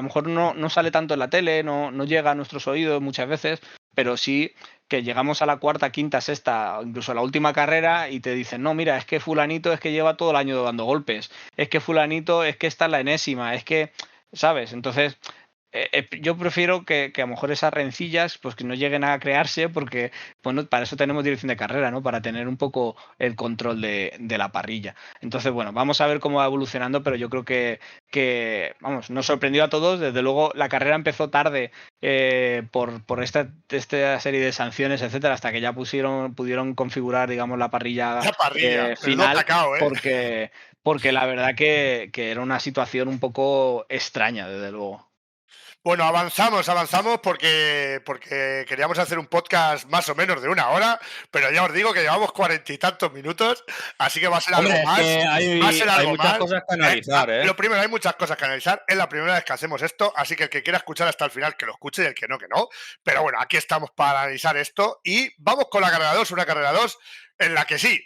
lo mejor no sale tanto en la tele, no llega a nuestros oídos muchas veces, pero sí que llegamos a la cuarta, quinta, sexta, incluso a la última carrera y te dicen, no, mira, es que fulanito es que lleva todo el año dando golpes, es que fulanito es que está en la enésima, es que, ¿sabes? Entonces, yo prefiero que a lo mejor esas rencillas pues que no lleguen a crearse porque, bueno, para eso tenemos dirección de carrera, ¿no? Para tener un poco el control de la parrilla. Entonces, bueno, vamos a ver cómo va evolucionando, pero yo creo vamos, nos sorprendió a todos. Desde luego, la carrera empezó tarde por esta serie de sanciones, etcétera, hasta que ya pudieron configurar, digamos, la parrilla La parrilla. Menudo final, cacao, ¿eh? porque la verdad que era una situación un poco extraña, desde luego. Bueno, avanzamos porque queríamos hacer un podcast más o menos de 1 hora, pero ya os digo que llevamos 40 y tantos minutos, así que va a ser algo Hombre, es más. que Va a ser hay algo muchas más. cosas que analizar, ¿eh? Lo primero, hay muchas cosas que analizar. Es la primera vez que hacemos esto, así que el que quiera escuchar hasta el final, que lo escuche y el que no, que no. Pero bueno, aquí estamos para analizar esto y vamos con la carrera 2, una carrera 2 en la que sí,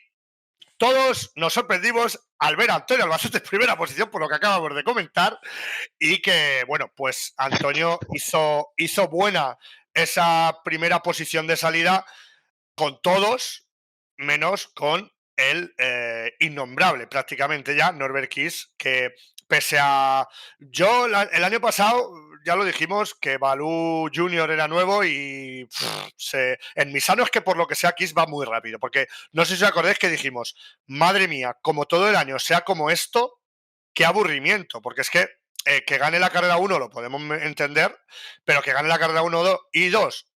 todos nos sorprendimos al ver a Antonio Albacete en primera posición, por lo que acabamos de comentar, y que, bueno, pues Antonio hizo buena esa primera posición de salida con todos, menos con el innombrable prácticamente ya, Norbert Kiss, que pese a... el año pasado, ya lo dijimos, que Balú Junior era nuevo y en Misano es que por lo que sea Kiss va muy rápido, porque no sé si os acordáis que dijimos, madre mía, como todo el año sea como esto, qué aburrimiento, porque es que gane la carrera 1 lo podemos entender, pero que gane la carrera 1 y 2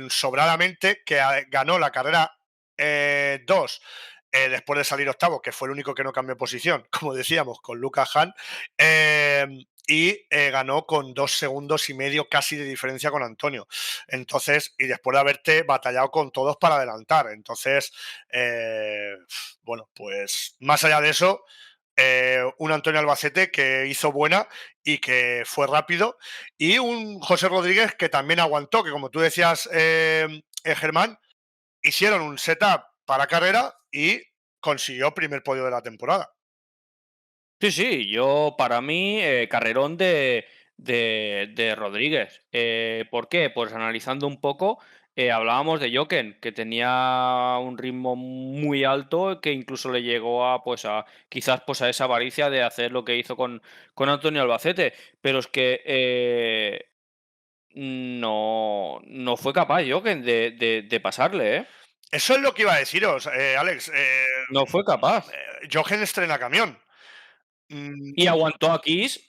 sobradamente, que ganó la carrera 2 después de salir octavo, que fue el único que no cambió posición, como decíamos, con Lucas Hahn, y ganó con 2 segundos y medio casi de diferencia con Antonio. Entonces, y después de haberte batallado con todos para adelantar. Entonces, bueno, pues más allá de eso, un Antonio Albacete que hizo buena y que fue rápido, y un José Rodríguez que también aguantó, que como tú decías, Germán, hicieron un setup para carrera y consiguió primer podio de la temporada. Sí, sí, yo para mí, carrerón de Rodríguez. ¿Por qué? Pues analizando un poco, hablábamos de Jochen, que tenía un ritmo muy alto, que incluso le llegó a, pues a, quizás pues a esa avaricia de hacer lo que hizo con Antonio Albacete. Pero es que no fue capaz Jochen de pasarle, ¿eh? Eso es lo que iba a deciros, Alex. No fue capaz. Jochen estrena camión. Mm, Y aguantó a Kiss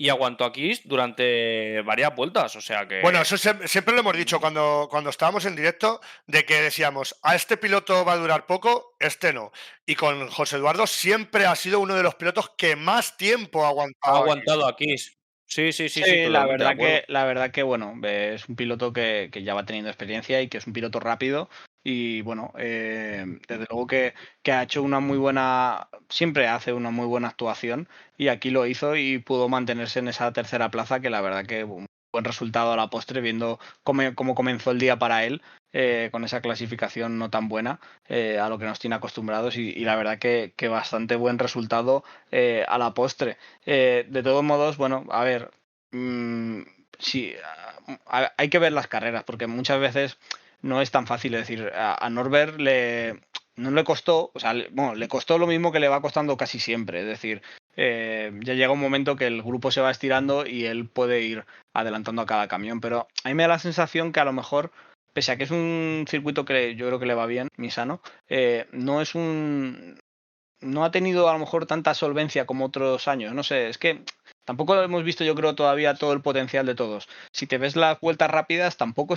durante varias vueltas, o sea Bueno, que... eso siempre lo hemos dicho cuando estábamos en directo, de que decíamos, a este piloto va a durar poco, este no. Y con José Eduardo siempre ha sido uno de los pilotos que más tiempo ha Ha aguantado aquí. aguantado a Kiss. Sí, sí, sí, sí, Sí, la totalmente de verdad acuerdo. bueno, es un piloto que ya va teniendo experiencia y que es un piloto rápido y bueno, desde luego que ha hecho una muy buena, siempre hace una muy buena actuación y aquí lo hizo y pudo mantenerse en esa tercera plaza, que la verdad que un buen resultado a la postre, viendo cómo comenzó el día para él, con esa clasificación no tan buena, a lo que nos tiene acostumbrados y la verdad que bastante buen resultado a la postre. De todos modos, bueno, a ver, mm, sí, hay que ver las carreras, porque muchas veces no es tan fácil. Es decir, a Norbert no le costó, o sea, bueno, le costó lo mismo que le va costando casi siempre. Es decir, ya llega un momento que el grupo se va estirando y él puede ir adelantando a cada camión. Pero a mí me da la sensación que a lo mejor, pese a que es un circuito que yo creo que le va bien, Misano, no es no ha tenido a lo mejor tanta solvencia como otros años. No sé, es que tampoco hemos visto, yo creo, todavía todo el potencial de todos. Si te ves las vueltas rápidas, tampoco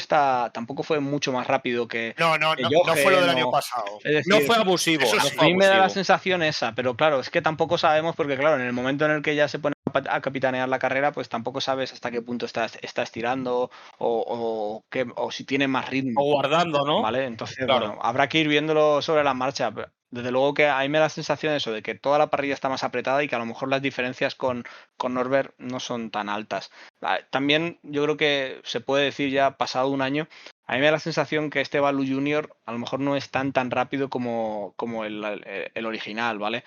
fue mucho más rápido que No fue lo del Jochen año o. pasado. Es No decir, fue abusivo, Eso no sí. a fue mí me da la abusivo. sensación esa, pero claro, es que tampoco sabemos, porque claro, en el momento en el que ya se pone a capitanear la carrera, pues tampoco sabes hasta qué punto está estirando o si tiene más ritmo. O guardando, ¿no? ¿Vale? Entonces, Claro. bueno, habrá que ir viéndolo sobre la marcha. Pero desde luego que a mí me da la sensación eso, de que toda la parrilla está más apretada y que a lo mejor las diferencias con Norbert no son tan altas. También yo creo que se puede decir ya pasado un año, a mí me da la sensación que este Balu Junior a lo mejor no es tan rápido como el original, ¿vale?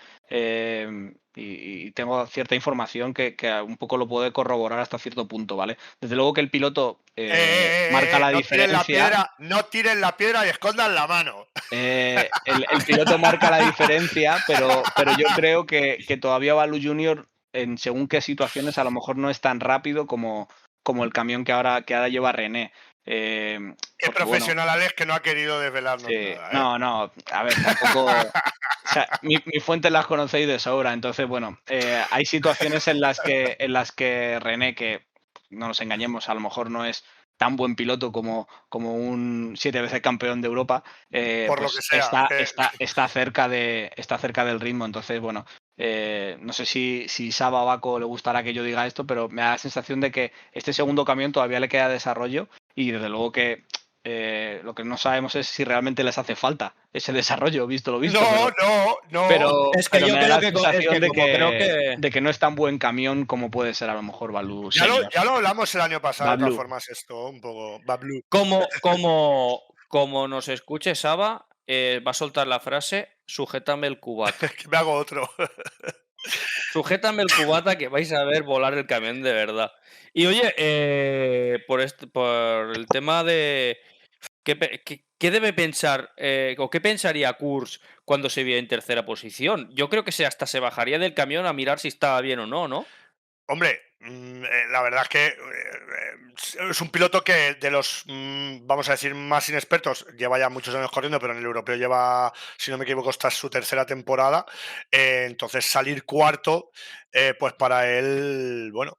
Y tengo cierta información que un poco lo puede corroborar hasta cierto punto, ¿vale? Desde luego que el piloto marca la No tiren la diferencia. piedra, no tiren la piedra y escondan la mano. El piloto marca la diferencia, pero yo creo que todavía Balu Junior en según qué situaciones a lo mejor no es tan rápido como el camión que ahora lleva René. Qué Porque bueno, profesional Alex que no ha querido desvelarnos sí, nada, ¿eh? no, a ver, tampoco. O sea, mis fuentes las conocéis de sobra, entonces bueno, hay situaciones en las que René, que no nos engañemos, a lo mejor no es tan buen piloto como un 7 veces campeón de Europa, Por lo que pues sea. está cerca del ritmo. Entonces, bueno, no sé si Saba o Baco le gustará que yo diga esto, pero me da la sensación de que este segundo camión todavía le queda desarrollo y desde luego que lo que no sabemos es si realmente les hace falta ese desarrollo, visto lo visto, No. Es que yo me da creo la que sensación de como creo que de que no es tan buen camión como puede ser a lo mejor Balú Ya Senior. lo hablamos el año pasado, de todas Bablu. formas, esto, un poco. Bablu. como nos escuche Saba, va a soltar la frase: "Sujétame el cubata". Que me hago otro. Sujétame el cubata que vais a ver volar el camión de verdad. Y oye, por el tema de ¿qué debe pensar, o qué pensaría Kurz cuando se vio en tercera posición? Yo creo que hasta se bajaría del camión a mirar si estaba bien o no, ¿no? Hombre, la verdad es que es un piloto que de los, vamos a decir, más inexpertos, lleva ya muchos años corriendo, pero en el europeo lleva, si no me equivoco, esta es su tercera temporada. Entonces salir cuarto, pues para él, bueno.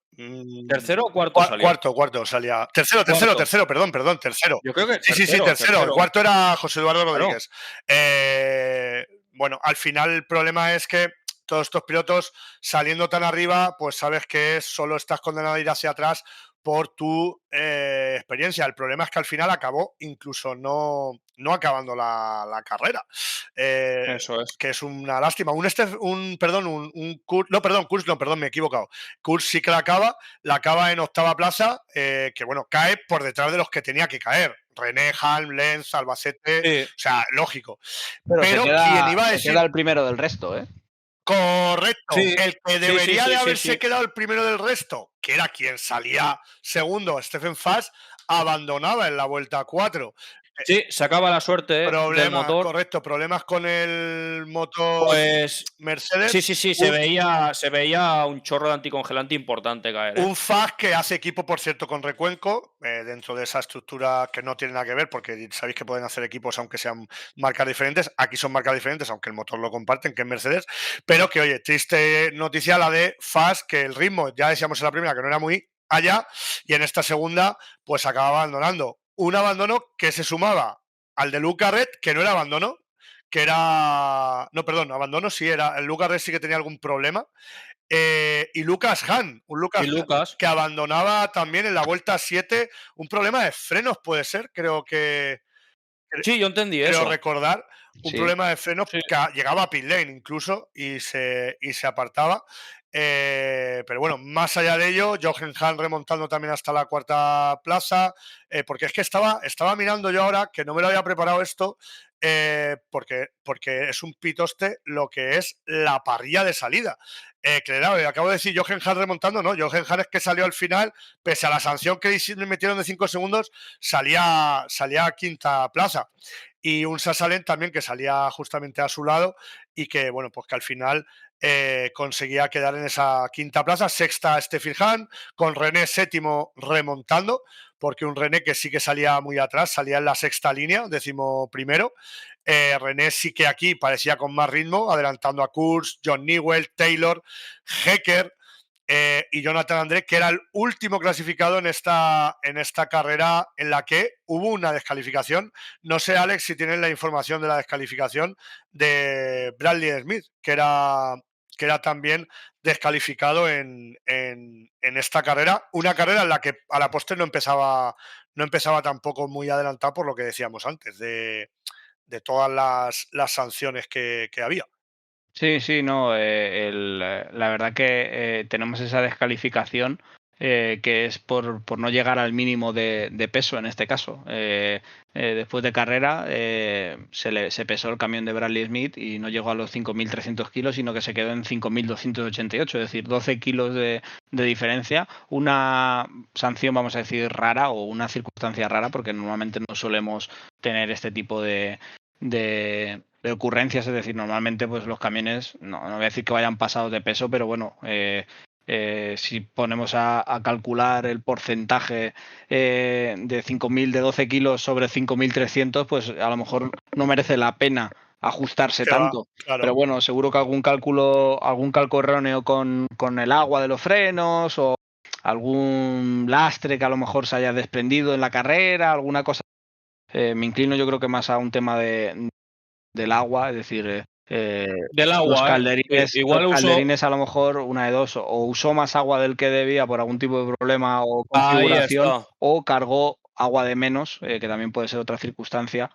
¿Tercero o cuarto salió? Cuarto salía. Tercero, Cuarto. perdón, tercero. Yo creo que Sí, tercero. El cuarto era José Eduardo Claro. Rodríguez. Bueno, al final el problema es que todos estos pilotos saliendo tan arriba, pues sabes que solo estás condenado a ir hacia atrás por tu experiencia. El problema es que al final acabó incluso no acabando la carrera. Eso es. Que es una lástima. Kurz no, perdón, me he equivocado. Kurz sí que la acaba en octava plaza, que bueno, cae por detrás de los que tenía que caer. René, Halm, Lenz, Albacete, Sí. o sea, lógico. Pero Pero quien iba a se decir. queda el primero del resto, ¿eh? Correcto. Sí. El que Sí, debería sí, de sí, haberse sí. quedado el primero del resto, que era quien salía segundo, Stephen Fass, abandonaba en la vuelta 4. Sí, se acaba la suerte del motor. Correcto, problemas con el motor Pues Mercedes. sí, se veía un chorro de anticongelante importante caer, ¿eh? Un FAS que hace equipo, por cierto, con Recuenco, dentro de esa estructura que no tiene nada que ver, porque sabéis que pueden hacer equipos aunque sean marcas diferentes. Aquí son marcas diferentes, aunque el motor lo comparten, que es Mercedes. Pero que, oye, triste noticia la de FAS, que el ritmo, ya decíamos en la primera, que no era muy allá, y en esta segunda, pues acaba abandonando. Un abandono que se sumaba al de Luca Red, que no era abandono, que era. No, perdón, abandono sí era. El Luca Red sí que tenía algún problema. Y Lucas Hahn, Y Lucas. que abandonaba también en la vuelta 7 un problema de frenos, puede ser, creo Sí, yo entendí eso. recordar, un Sí. problema de frenos Sí. que llegaba a pit lane incluso y se apartaba. Pero bueno, más allá de ello, Jochen Hahn remontando también hasta la cuarta plaza, porque es que estaba mirando yo ahora, que no me lo había preparado esto, porque es un pitoste lo que es la parrilla de salida. Claro, acabo de decir Jochen Hahn remontando, no, Jochen Hahn es que salió al final, pese a la sanción que le metieron de 5 segundos, salía a quinta plaza. Y un Sassalen también que salía justamente a su lado y que, bueno, pues que al final conseguía quedar en esa quinta plaza. Sexta Stefan Hahn, con René séptimo remontando, porque un René que sí que salía muy atrás, salía en la sexta línea, 11º. René sí que aquí parecía con más ritmo, adelantando a Kurz, John Newell, Taylor, Hecker y Jonathan André, que era el último clasificado en esta carrera en la que hubo una descalificación. No sé, Alex, si tienes la información de la descalificación de Bradley Smith, que era también descalificado en esta carrera. Una carrera en la que a la postre no empezaba tampoco muy adelantado, por lo que decíamos antes, de todas las sanciones que había. Sí, sí, no, la verdad que tenemos esa descalificación que es por no llegar al mínimo de peso en este caso. Después de carrera se pesó el camión de Bradley Smith y no llegó a los 5.300 kilos, sino que se quedó en 5.288, es decir, 12 kilos de diferencia. Una sanción, vamos a decir, rara o una circunstancia rara, porque normalmente no solemos tener este tipo de ocurrencias, es decir, normalmente pues los camiones, no voy a decir que vayan pasados de peso, pero bueno, si ponemos a calcular el porcentaje de 5.000 de 12 kilos sobre 5.300, pues a lo mejor no merece la pena ajustarse tanto. Claro. Pero bueno, seguro que algún cálculo erróneo con el agua de los frenos o algún lastre que a lo mejor se haya desprendido en la carrera, alguna cosa. Me inclino yo creo que más a un tema del agua, es decir, Del los agua, igual usó. calderines a lo mejor una de dos, o usó más agua del que debía por algún tipo de problema o Ahí configuración, está. o cargó agua de menos, que también puede ser otra circunstancia,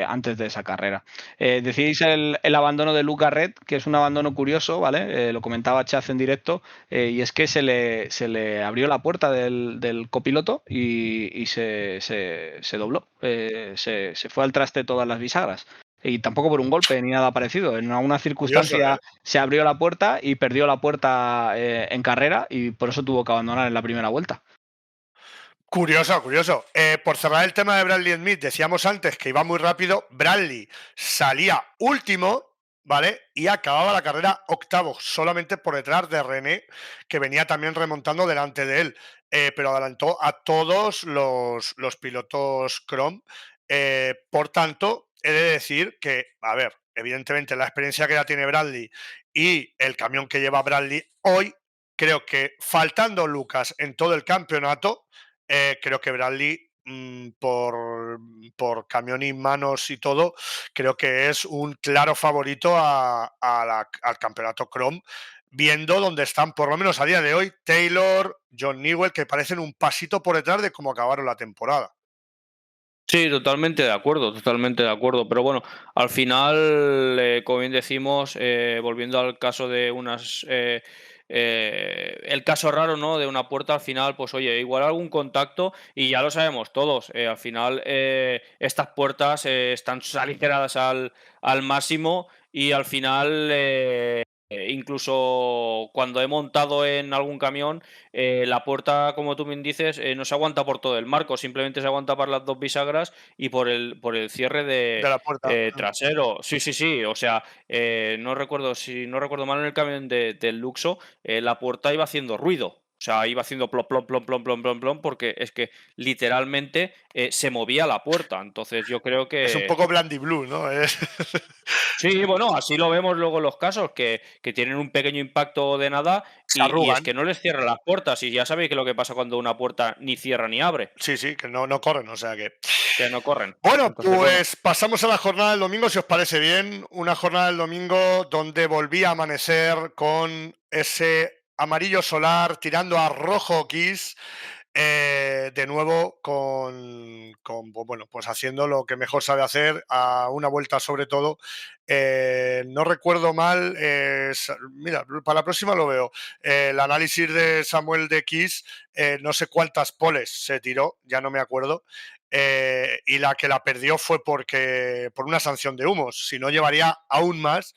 antes de esa carrera. Decíais el abandono de Luca Red, que es un abandono curioso, ¿vale? Lo comentaba Chaz en directo, y es que se le abrió la puerta del copiloto y se dobló, se fue al traste todas las bisagras. Y tampoco por un golpe ni nada parecido. En alguna circunstancia Curioso, se abrió la puerta y perdió la puerta en carrera y por eso tuvo que abandonar en la primera vuelta. Curioso. Por cerrar el tema de Bradley Smith, decíamos antes que iba muy rápido. Bradley salía último, ¿vale? Y acababa la carrera octavo, solamente por detrás de René, que venía también remontando delante de él. Pero adelantó a todos los pilotos Chrome. Por tanto, he de decir que, a ver, evidentemente la experiencia que ya tiene Bradley y el camión que lleva Bradley hoy, creo que faltando Lucas en todo el campeonato, creo que Bradley, por camión y manos y todo, creo que es un claro favorito al campeonato Chrome, viendo dónde están, por lo menos a día de hoy, Taylor, John Newell, que parecen un pasito por detrás de cómo acabaron la temporada. Sí, totalmente de acuerdo, totalmente de acuerdo. Pero bueno, al final, como bien decimos, volviendo al caso de el caso raro, ¿no? De una puerta, al final, pues oye, igual algún contacto y ya lo sabemos todos. Al final, estas puertas están aligeradas al máximo y al final, incluso cuando he montado en algún camión, la puerta, como tú bien dices, no se aguanta por todo el marco, simplemente se aguanta para las dos bisagras y por el cierre De la puerta. trasero. Sí, sí, sí. O sea, no recuerdo, si no recuerdo mal, en el camión del Luxo, la puerta iba haciendo ruido. O sea, iba haciendo plom, plom, plom, plom, plom, plom, plom, porque es que literalmente se movía la puerta. Entonces yo creo Es un que poco Blandy Blue, ¿no? sí, bueno, así lo vemos luego en los casos, que tienen un pequeño impacto de nada Se y es arrugan. que no les cierran las puertas. Y ya sabéis que lo que pasa cuando una puerta ni cierra ni abre, Sí, que no corren, o sea que. que no corren. Bueno, Entonces, bueno. pues pasamos a la jornada del domingo, si os parece bien. Una jornada del domingo donde volví a amanecer con ese amarillo solar tirando a rojo Kiss. De nuevo bueno, pues haciendo lo que mejor sabe hacer, a una vuelta sobre todo. No recuerdo mal, mira, para la próxima lo veo. El análisis de Samuel de Kiss, no sé cuántas poles se tiró, ya no me acuerdo. Y la que la perdió fue por una sanción de humos, si no llevaría aún más,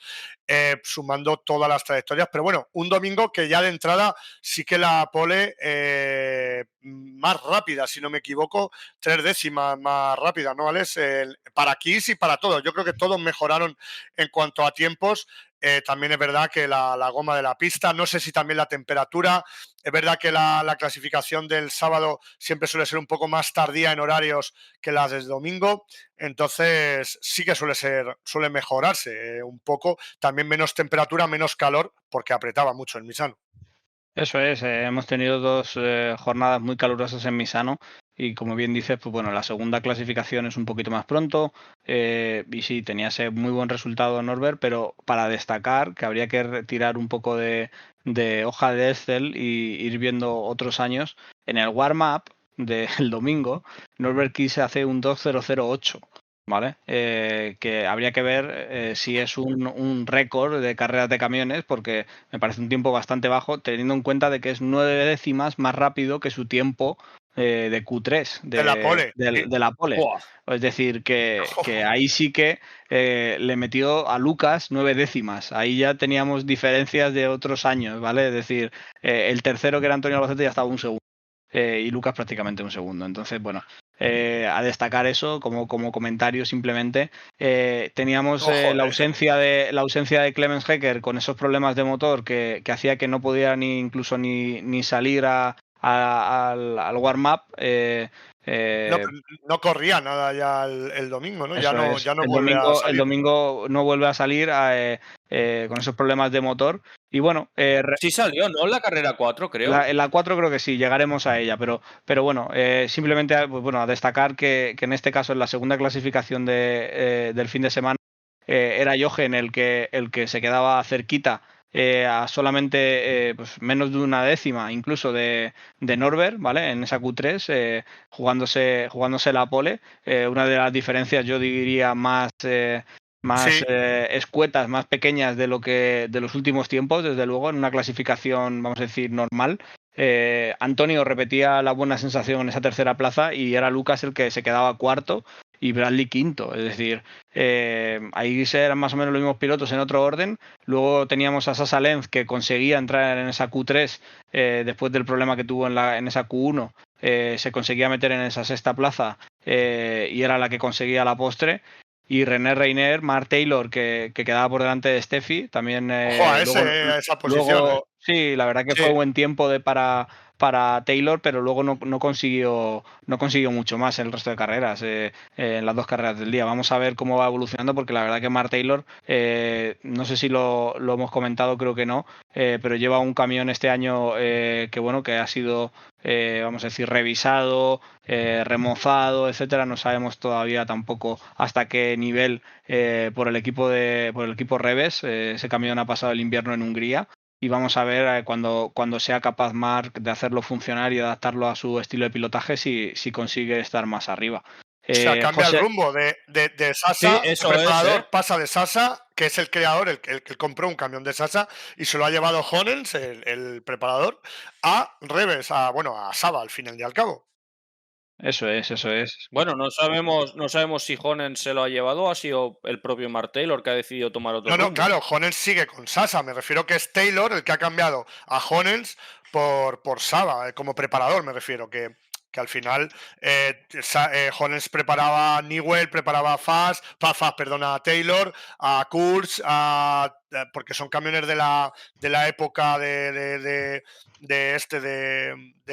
sumando todas las trayectorias. Pero bueno, un domingo que ya de entrada sí que la pole más rápida, si no me equivoco, 3 décimas más rápida, ¿no, Alex? Para Kiss y para todos. Yo creo que todos mejoraron en cuanto a tiempos. también es verdad que la goma de la pista, no sé si también la temperatura, es verdad que la clasificación del sábado siempre suele ser un poco más tardía en horarios que las del domingo, entonces sí que suele mejorarse un poco, también menos temperatura, menos calor, porque apretaba mucho en Misano. Eso es, hemos tenido 2 jornadas muy calurosas en Misano y como bien dices, pues bueno, la segunda clasificación es un poquito más pronto y sí, tenía ese muy buen resultado Norbert, pero para destacar que habría que retirar un poco de hoja de Excel y ir viendo otros años, en el warm-up del domingo, Norbert Kiss hace un 2:008. ¿Vale? Que habría que ver si es un récord de carreras de camiones, porque me parece un tiempo bastante bajo, teniendo en cuenta de que es 9 décimas más rápido que su tiempo de Q3, De la pole. de la pole. Buah. Es decir, que ahí sí que le metió a Lucas 9 décimas. Ahí ya teníamos diferencias de otros años, ¿vale? Es decir, el tercero, que era Antonio Albacete, ya estaba un segundo. Y Lucas prácticamente un segundo. Entonces, bueno, a destacar eso como comentario simplemente. Teníamos la ausencia de Clemens Hecker con esos problemas de motor que hacía que no pudiera incluso ni salir al warm-up. No corría nada ya el domingo, ¿no? Eso es. Ya no El vuelve a domingo, el salir. domingo no vuelve a salir con esos problemas de motor. Y bueno, Sí salió, ¿no? En la carrera 4, creo. en la 4 creo que sí, llegaremos a ella, pero bueno, simplemente pues, bueno, a destacar que en este caso en la segunda clasificación del fin de semana era Jochen el que se quedaba cerquita a solamente pues menos de una décima incluso de Norbert, ¿vale? En esa Q3, jugándose la pole, una de las diferencias yo diría más Sí, escuetas, más pequeñas de de los últimos tiempos, desde luego, en una clasificación, vamos a decir, normal. Antonio repetía la buena sensación en esa tercera plaza y era Lucas el que se quedaba cuarto y Bradley quinto. Es decir, ahí eran más o menos los mismos pilotos en otro orden. Luego teníamos a Sasa Lenz, que conseguía entrar en esa Q3 después del problema que tuvo en esa Q1. Se conseguía meter en esa sexta plaza y era la que conseguía la postre. Y René Reiner, Mark Taylor, que quedaba por delante de Steffi, también ojo a esa posición, ¿eh? sí, la verdad que Sí. fue buen tiempo para Taylor, pero luego no consiguió mucho más en el resto de carreras, en las 2 carreras del día. Vamos a ver cómo va evolucionando, porque la verdad que Mark Taylor, no sé si lo hemos comentado, creo que no, pero lleva un camión este año que bueno, que ha sido, vamos a decir, revisado, remozado, etcétera. No sabemos todavía tampoco hasta qué nivel por el equipo Reves. Ese camión ha pasado el invierno en Hungría y vamos a ver cuando sea capaz Mark de hacerlo funcionar y adaptarlo a su estilo de pilotaje si consigue estar más arriba. O sea, cambia el José, rumbo de Sí, Sasa, el eso es, ¿eh? preparador pasa de Sasa, que es el creador, el que compró un camión de Sasa, y se lo ha llevado Honens, el preparador, a Reves, a Saba, al fin y al cabo. eso es. Bueno, no sabemos si Honen se lo ha llevado o ha sido el propio Mark Taylor que ha decidido tomar otro No, rumbo. claro, Honens sigue con Sasa. Me refiero que es Taylor el que ha cambiado a Honens por Saba, como preparador, me refiero, que al final Honens preparaba a Newell, preparaba a Faz, perdona, a Taylor, a Kurz, porque son camiones de la época de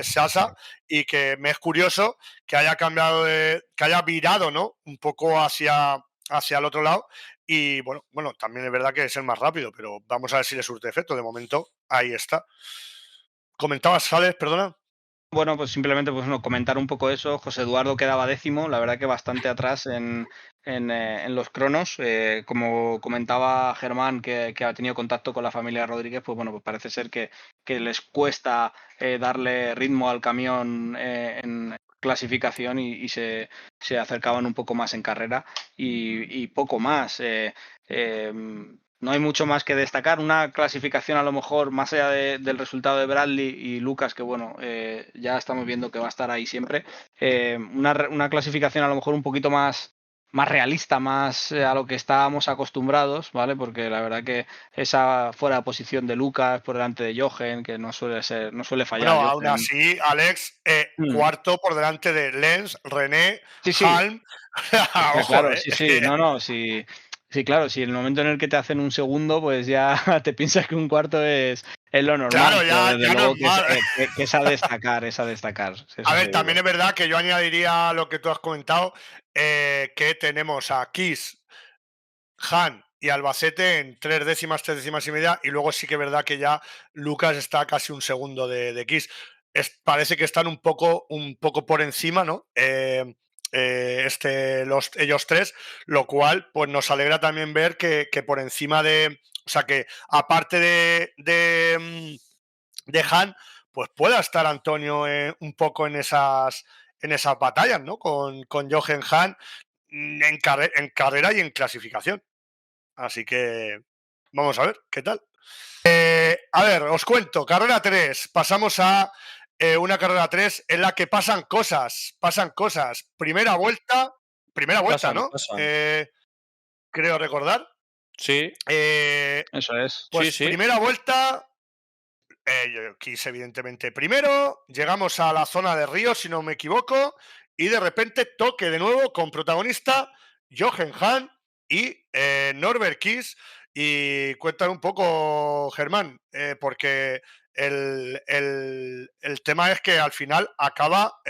Sasa, y que me es curioso que haya cambiado, que haya virado, ¿no? Un poco hacia el otro lado. Y bueno, también es verdad que es el más rápido, pero vamos a ver si le surte efecto. De momento, ahí está. ¿Comentabas, Sales, perdona? Bueno, pues simplemente pues, no, comentar un poco eso. José Eduardo quedaba décimo, la verdad que bastante atrás en los cronos. Como comentaba Germán, que ha tenido contacto con la familia Rodríguez, pues bueno, pues parece ser que les cuesta darle ritmo al camión en clasificación y se acercaban un poco más en carrera y poco más. No hay mucho más que destacar. Una clasificación a lo mejor más allá del resultado de Bradley y Lucas, que bueno, ya estamos viendo que va a estar ahí siempre. Una clasificación a lo mejor un poquito más realista, más a lo que estábamos acostumbrados, ¿vale? Porque la verdad que esa fuera de posición de Lucas por delante de Jochen, que no suele fallar Bueno, aún Jochen. así, Alex, cuarto por delante de Lenz, René, Sí, sí, Halm. está Ojo, claro, ¿eh? sí, sí, no, sí. Sí, claro, si en el momento en el que te hacen un segundo, pues ya te piensas que un cuarto es lo normal, Claro, pero ya desde no luego es mal. que es a destacar, es a destacar, A eso ver, también seguro. es verdad que yo añadiría lo que tú has comentado, que tenemos a Kiss, Han y Albacete en 3 décimas, 3 décimas y media, y luego sí que es verdad que ya Lucas está casi un segundo de Kiss. Parece que están un poco por encima, ¿no? Ellos tres, lo cual pues nos alegra también ver que por encima o sea, que aparte de Han, pues pueda estar Antonio un poco en esas batallas, ¿no? Con Jochen Han en carrera y en clasificación. Así que vamos a ver qué tal. A ver, os cuento, carrera 3. Pasamos a una carrera 3 en la que pasan cosas. Primera vuelta, Pasan, ¿no? pasan. Creo recordar. Sí, Eso es. sí, Pues sí. primera vuelta, Kiss evidentemente primero, llegamos a la zona de Río, si no me equivoco, y de repente toque de nuevo con protagonista Jochen Han y Norbert Kiss. Y cuéntame un poco, Germán, porque el tema es que al final acaba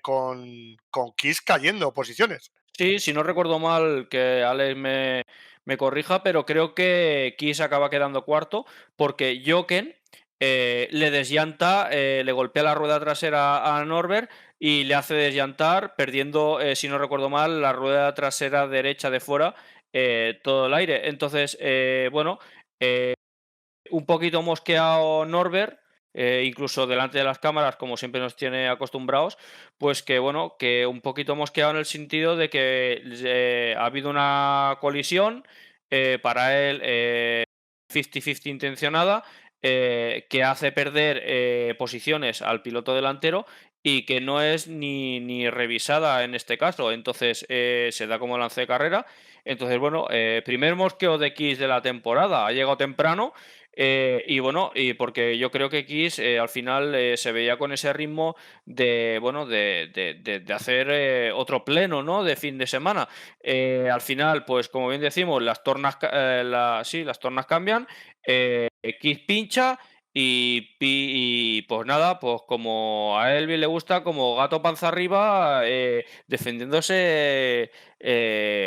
con Kiss cayendo posiciones. Sí, si no recuerdo mal, que Alex me corrija, pero creo que Kiss acaba quedando cuarto porque Joken le desllanta, le golpea la rueda trasera a Norbert y le hace desllantar, perdiendo, si no recuerdo mal, la rueda trasera derecha de fuera, todo el aire. Entonces, bueno, un poquito mosqueado Norbert, incluso delante de las cámaras, como siempre nos tiene acostumbrados, pues que bueno, que un poquito mosqueado en el sentido de que ha habido una colisión, para él 50-50 intencionada, que hace perder posiciones al piloto delantero y que no es ni revisada en este caso. Entonces se da como lance de carrera. Entonces, bueno, primer mosqueo de Kiss de la temporada. Ha llegado temprano. Y bueno, y porque yo creo que Kiss al final se veía con ese ritmo de, bueno, de hacer otro pleno, ¿no? De fin de semana. Al final, pues como bien decimos, sí, las tornas cambian. Kiss pincha y pues nada, pues como a él bien le gusta, como gato panza arriba, defendiéndose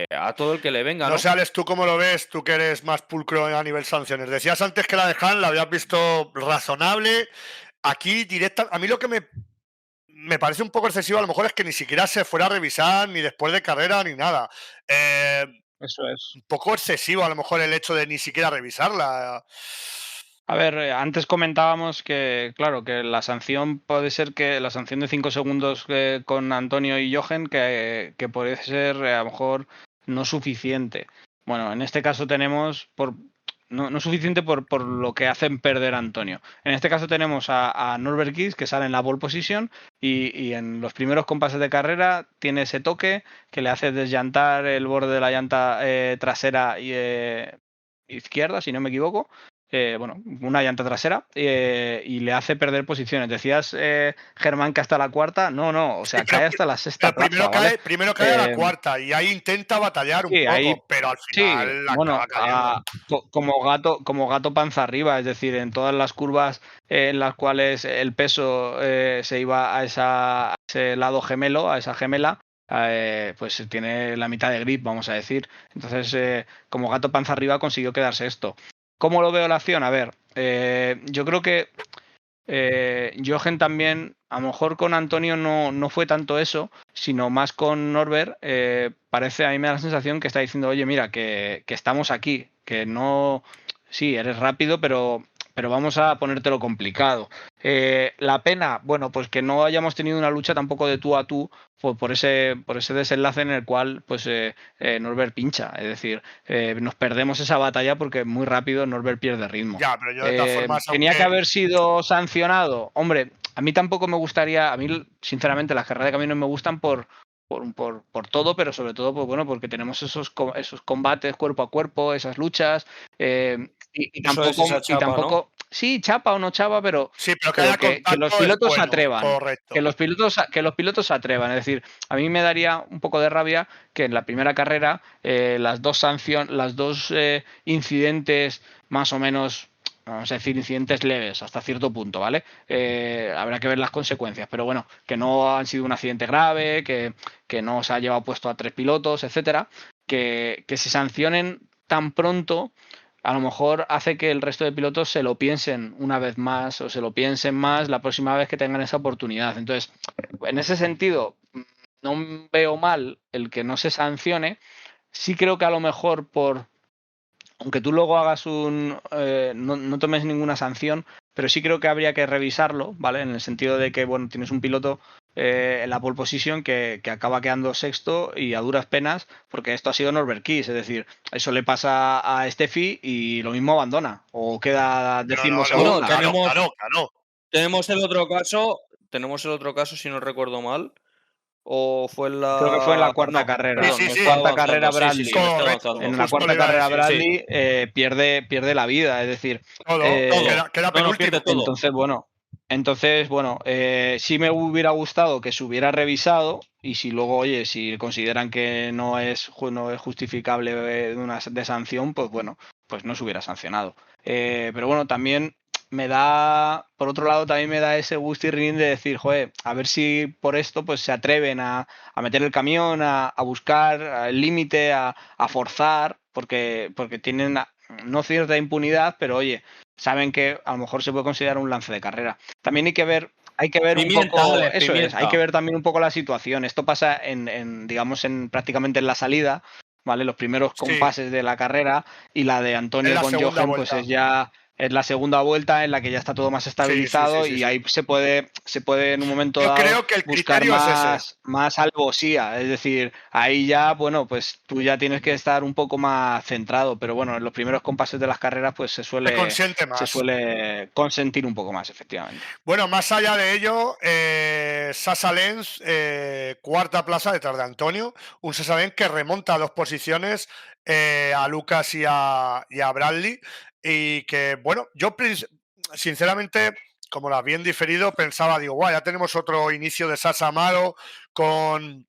a todo el que le venga, No ¿no? sé, Alex, ¿tú cómo lo ves? Tú que eres más pulcro a nivel sanciones. Decías antes que la de Han la habías visto razonable. Aquí directa. A mí lo que me parece un poco excesivo a lo mejor es que ni siquiera se fuera a revisar ni después de carrera ni nada. Eso es. Un poco excesivo a lo mejor el hecho de ni siquiera revisarla. A ver, antes comentábamos que, claro, que la sanción puede ser que la sanción de 5 segundos con Antonio y Jochen, que puede ser a lo mejor no suficiente. Bueno, en este caso tenemos no suficiente por lo que hacen perder a Antonio. En este caso tenemos a Norbert Kiss, que sale en la pole position y en los primeros compases de carrera tiene ese toque que le hace desllantar el borde de la llanta trasera izquierda, si no me equivoco. Bueno, una llanta trasera y le hace perder posiciones. Decías, Germán, que hasta la cuarta. No, o Sí, sea, cae hasta la sexta pero plaza, ¿vale? primero cae a la cuarta y ahí intenta batallar un Sí, ahí, poco, pero al sí, final bueno, acaba cayendo. como gato panza arriba, es decir, en todas las curvas en las cuales el peso se iba a ese lado gemelo, a esa gemela, pues tiene la mitad de grip, vamos a decir. Entonces, como gato panza arriba consiguió quedarse esto. ¿Cómo lo veo la acción? A ver, yo creo que Jochen también, a lo mejor con Antonio no fue tanto eso, sino más con Norbert. A mí me da la sensación que está diciendo, oye, mira, que estamos aquí, que no, sí, eres rápido, pero vamos a ponértelo complicado. La pena, bueno, pues que no hayamos tenido una lucha tampoco de tú a tú por ese desenlace en el cual pues Norbert pincha. Es decir, nos perdemos esa batalla porque muy rápido Norbert pierde ritmo. Ya, pero yo de todas formas, ¿Tenía que aunque haber sido sancionado? Hombre, a mí tampoco me gustaría, a mí sinceramente las carreras de camino me gustan por todo, pero sobre todo pues, bueno, porque tenemos esos combates cuerpo a cuerpo, esas luchas. y Eso es esa y chapa, ¿no? tampoco sí, chapa o no chapa, Sí, pero que haya que los contacto es pilotos se bueno, atrevan, correcto. que los pilotos se atrevan. Es decir, a mí me daría un poco de rabia que en la primera carrera las dos incidentes más o menos, vamos a decir, incidentes leves hasta cierto punto, ¿vale? Habrá que ver las consecuencias, pero bueno, que no han sido un accidente grave, que no se ha llevado puesto a 3 pilotos, etcétera, que se sancionen tan pronto a lo mejor hace que el resto de pilotos se lo piensen una vez más o se lo piensen más la próxima vez que tengan esa oportunidad. Entonces, en ese sentido, no veo mal el que no se sancione. Sí creo que a lo mejor aunque tú luego hagas no tomes ninguna sanción, pero sí creo que habría que revisarlo, ¿vale? En el sentido de que, bueno, tienes un piloto en la pole position que acaba quedando sexto y a duras penas, porque esto ha sido Norbert Kiss, es decir, eso le pasa a Steffi y lo mismo abandona, o queda No, no, no, Bueno, decimosegunda. claro, tenemos, claro, claro. tenemos el otro caso, si no recuerdo mal, o fue en Creo que fue en la la... cuarta No, Sí, carrera. perdón, sí, me sí, estaba Cuarta carrera avanzando. Sí, sí, sí, Bradley. me estaba correcto, avanzando. En la justo cuarta le iba a carrera decir, sí. Bradley pierde la vida, es decir, Todo, eh, Todo. queda No, no, pierde penúltimo. todo. entonces, bueno, sí me hubiera gustado que se hubiera revisado y si luego, oye, si consideran que no es justificable de sanción, pues bueno, pues no se hubiera sancionado. Pero bueno, también por otro lado, también me da ese gustirrín de decir, joder, a ver si por esto pues se atreven a meter el camión, a buscar el límite, a forzar, porque tienen no cierta impunidad, pero oye, saben que a lo mejor se puede considerar un lance de carrera. También hay que ver un Pimienta, poco, Alex, eso es, hay que pimienta. ver también un poco la situación. Esto pasa digamos, prácticamente en la salida, ¿vale? Los primeros Sí, compases de la carrera y la de es Antonio la con segunda Jochen, pues vuelta. es la segunda vuelta en la que ya está todo más Sí, sí, sí, estabilizado sí, y sí. ahí se puede en un momento Yo dado creo que el buscar criterio es ese. más alevosía, es decir, ahí ya, bueno, pues tú ya tienes que estar un poco más centrado, pero bueno, en los primeros compases de las carreras pues Se consiente se más. suele consentir un poco más, efectivamente. Bueno, más allá de ello, Sasa Lenz, cuarta plaza detrás de Antonio. Un Sasa Lenz que remonta 2 posiciones a Lucas y a Bradley. Y que, bueno, yo sinceramente, como lo habían diferido, pensaba, digo, guau, ya tenemos otro inicio de Sasa malo con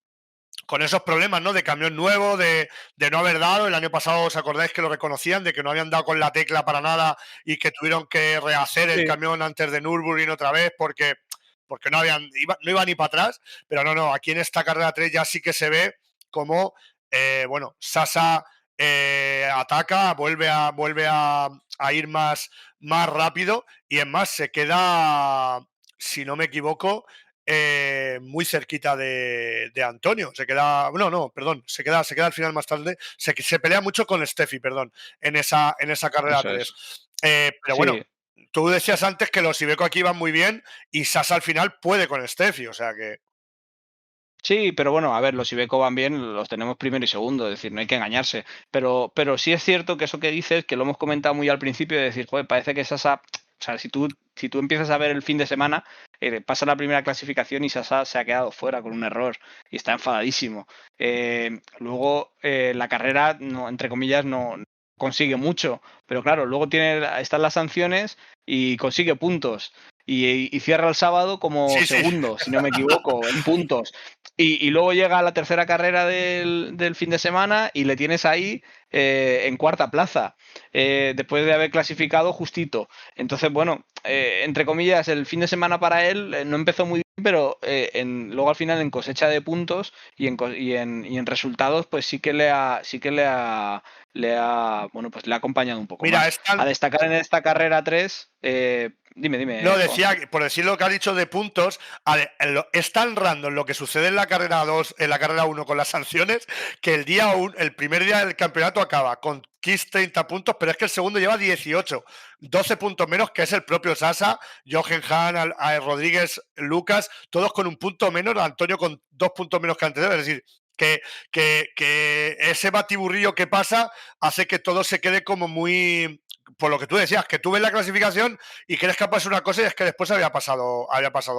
esos problemas, ¿no? De camión nuevo, de no haber dado. El año pasado, ¿os acordáis que lo reconocían? De que no habían dado con la tecla para nada y que tuvieron que rehacer el Sí. camión antes de Nürburgring otra vez porque no iba ni para atrás. Pero no, aquí en esta carrera 3 ya sí que se ve como, bueno, Sasa ataca, vuelve a ir más rápido y es más, se queda, si no me equivoco, muy cerquita de Antonio. Se queda, no, perdón, se queda al final más tarde. Se pelea mucho con Steffi, perdón, en esa carrera Eso 3. es. Pero bueno, Sí, tú decías antes que los Iveco aquí van muy bien y Sasa al final puede con Steffi, o sea que. sí, pero bueno, a ver, los Iveco van bien, los tenemos primero y segundo, es decir, no hay que engañarse. Pero sí es cierto que eso que dices, que lo hemos comentado muy al principio, de decir, joder, parece que Sasa, o sea, si tú empiezas a ver el fin de semana, pasa la primera clasificación y Sasa se ha quedado fuera con un error y está enfadadísimo. Luego, la carrera, no, entre comillas, no consigue mucho, pero claro, luego están las sanciones y consigue puntos. Y cierra el sábado como Sí, sí. segundo, si no me equivoco, en puntos. Y luego llega la tercera carrera del fin de semana y le tienes ahí en cuarta plaza, después de haber clasificado justito. Entonces, bueno, entre comillas, el fin de semana para él no empezó muy bien, pero luego al final en cosecha de puntos y en resultados, pues sí que bueno, pues le ha acompañado un poco Mira, más. A destacar en esta carrera 3, no, dime, decía, Juanjo. por decir lo que has dicho de puntos, es tan random lo que sucede en la carrera 2, en la carrera 1 con las sanciones, que el primer día del campeonato acaba con Kiss 30 puntos, pero es que el segundo lleva 18, 12 puntos menos, que es el propio Sasa, Jochen Hahn, a Rodríguez, Lucas, todos con un punto menos, Antonio con 2 puntos menos que antes, es decir, que ese batiburrillo que pasa hace que todo se quede como muy, por lo que tú decías, que tú ves la clasificación y crees que ha pasado una cosa y es que después había pasado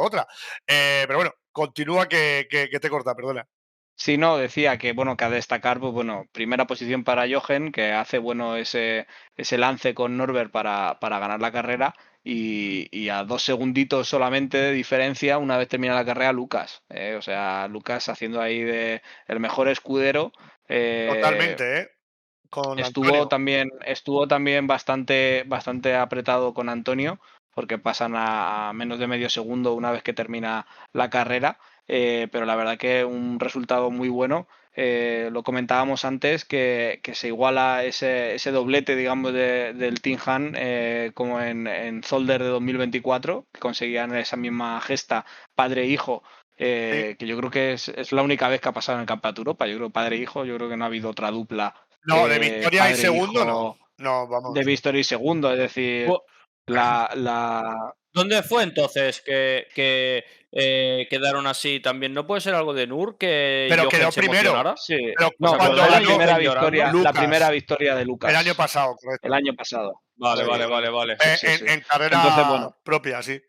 otra. Pero bueno, continúa que te corta, perdona. Sí, no, decía que bueno, que a destacar, pues bueno, primera posición para Jochen, que hace bueno ese lance con Norbert para ganar la carrera, y a 2 segunditos solamente de diferencia, una vez termina la carrera, Lucas. O sea, Lucas haciendo ahí de el mejor escudero. eh, Totalmente, ¿eh? Con Estuvo Antonio. también, estuvo también bastante apretado con Antonio, porque pasan a menos de medio segundo una vez que termina la carrera, pero la verdad que un resultado muy bueno. Lo comentábamos antes que se iguala ese doblete, digamos, del Team Han, como en Zolder de 2024, que conseguían esa misma gesta padre e hijo. Sí. Que yo creo que es la única vez que ha pasado en el Campeonato de Europa. Yo creo padre e hijo, yo creo que no ha habido otra dupla No, de victoria y padre e segundo no. hijo No, de vamos. Víctor y segundo, es decir, Bu- la ¿Dónde fue entonces que quedaron así también? ¿No puede ser algo de Nur que Pero Jochen quedó se primero. emocionara? sí, Pero ¿Os no, pero cuando fue acordáis de ganó Jochen llorando? la primera Lucas victoria de el año Lucas pasado, el correcto. año pasado. Vale, Sí, vale, vale, vale. sí, sí, sí. En Entonces, carrera bueno, propia, sí.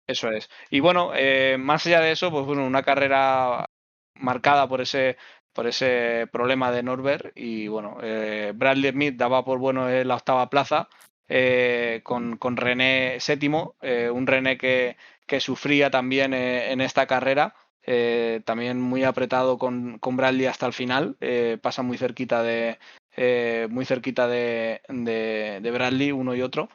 eso es. Y bueno, más allá de eso, pues bueno, una carrera marcada por ese problema de Norbert y bueno, Bradley Smith daba por bueno la octava plaza con René séptimo, un René que sufría también en esta carrera, también muy apretado con Bradley hasta el final, pasa muy cerquita de Bradley uno y otro,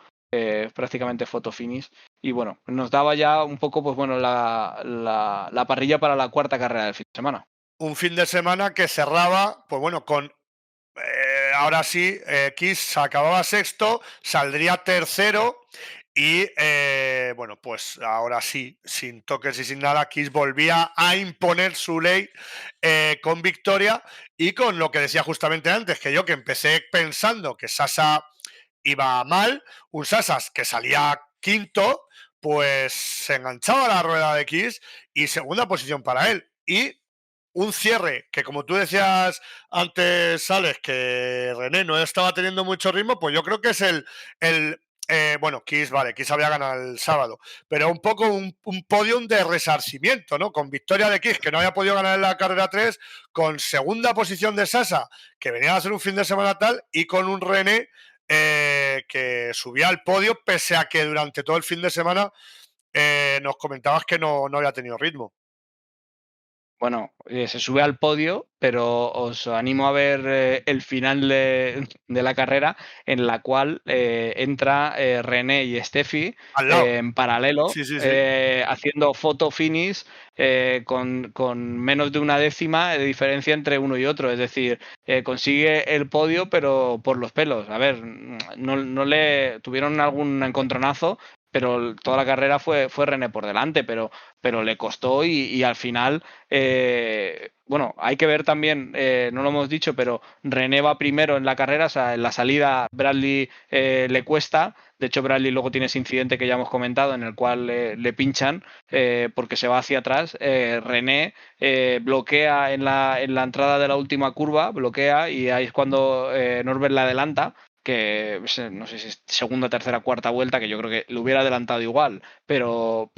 prácticamente photo finish. Y bueno, nos daba ya un poco, pues bueno, la parrilla para la cuarta carrera del fin de semana. Un fin de semana que cerraba, pues bueno, con ahora sí, Kiss acababa sexto, saldría tercero y bueno, pues ahora sí, sin toques y sin nada, Kiss volvía a imponer su ley con victoria y con lo que decía justamente antes, que yo que empecé pensando que Sasa iba mal, un Sasas que salía quinto, pues se enganchaba a la rueda de Kiss y segunda posición para él. Y un cierre que, como tú decías antes, Alex, que René no estaba teniendo mucho ritmo, pues yo creo que es bueno, Kiss, vale, Kiss había ganado el sábado, pero un poco un podium de resarcimiento, ¿no? Con victoria de Kiss, que no había podido ganar en la carrera 3, con segunda posición de Sasa, que venía a ser un fin de semana tal, y con un René que subía al podio, pese a que durante todo el fin de semana nos comentabas que no había tenido ritmo. Bueno, se sube al podio, pero os animo a ver el final de la carrera, en la cual entra René y Steffi Al lado. en paralelo, Sí, sí, sí. haciendo photo finish con menos de una décima de diferencia entre uno y otro. Es decir, consigue el podio, pero por los pelos. A ver, no le tuvieron algún encontronazo, pero toda la carrera fue René por delante, pero le costó y al final, bueno, hay que ver también, no lo hemos dicho, pero René va primero en la carrera, o sea, en la salida Bradley le cuesta. De hecho, Bradley luego tiene ese incidente que ya hemos comentado en el cual le pinchan porque se va hacia atrás. René bloquea en la entrada de la última curva, bloquea y ahí es cuando Norbert le adelanta, que no sé si es segunda, tercera, cuarta vuelta, que yo creo que lo hubiera adelantado igual, pero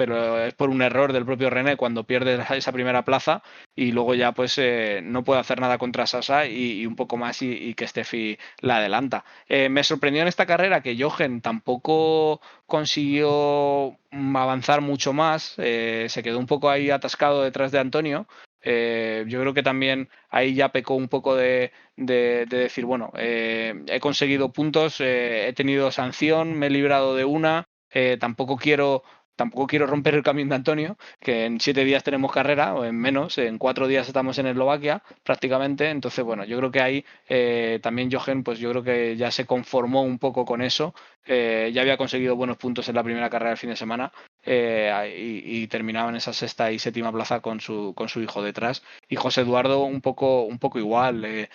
es por un error del propio René cuando pierde esa primera plaza y luego ya pues no puede hacer nada contra Sasa y un poco más y que Steffi la adelanta. Me sorprendió en esta carrera que Jochen tampoco consiguió avanzar mucho más, se quedó un poco ahí atascado detrás de Antonio. Yo creo que también ahí ya pecó un poco de decir, bueno, he conseguido puntos, he tenido sanción, me he librado de una, tampoco quiero romper el camino de Antonio, que en 7 días tenemos carrera, o en menos, en 4 días estamos en Eslovaquia prácticamente. Entonces, bueno, yo creo que ahí también Jochen, pues yo creo que ya se conformó un poco con eso. Ya había conseguido buenos puntos en la primera carrera del fin de semana y terminaba en esa sexta y séptima plaza con su hijo detrás. Y José Eduardo un poco igual.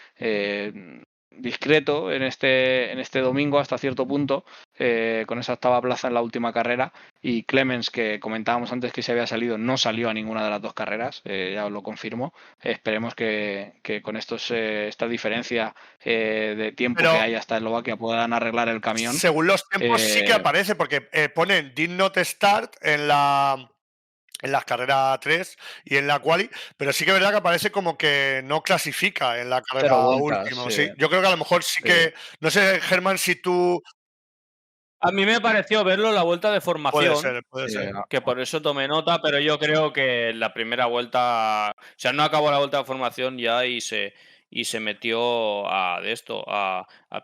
Discreto en este domingo hasta cierto punto, con esa octava plaza en la última carrera, y Clemens, que comentábamos antes que se había salido, no salió a ninguna de las dos carreras, ya os lo confirmo. Esperemos que con esta diferencia de tiempo Pero que hay hasta Eslovaquia puedan arreglar el camión. según los tiempos sí que Eh, aparece, porque ponen Did Not Start en las carreras 3 y en la quali, pero sí que es verdad que aparece como que no clasifica en la 0 carrera vueltas, última. sí, Sí, yo creo que a lo mejor sí sí. que, no sé, Germán, si tú A mí me pareció verlo en la vuelta de puede formación, ser, puede Sí, ser. que por eso tomé nota, pero yo creo que en la primera vuelta, o sea, no acabó la vuelta de formación ya y se metió a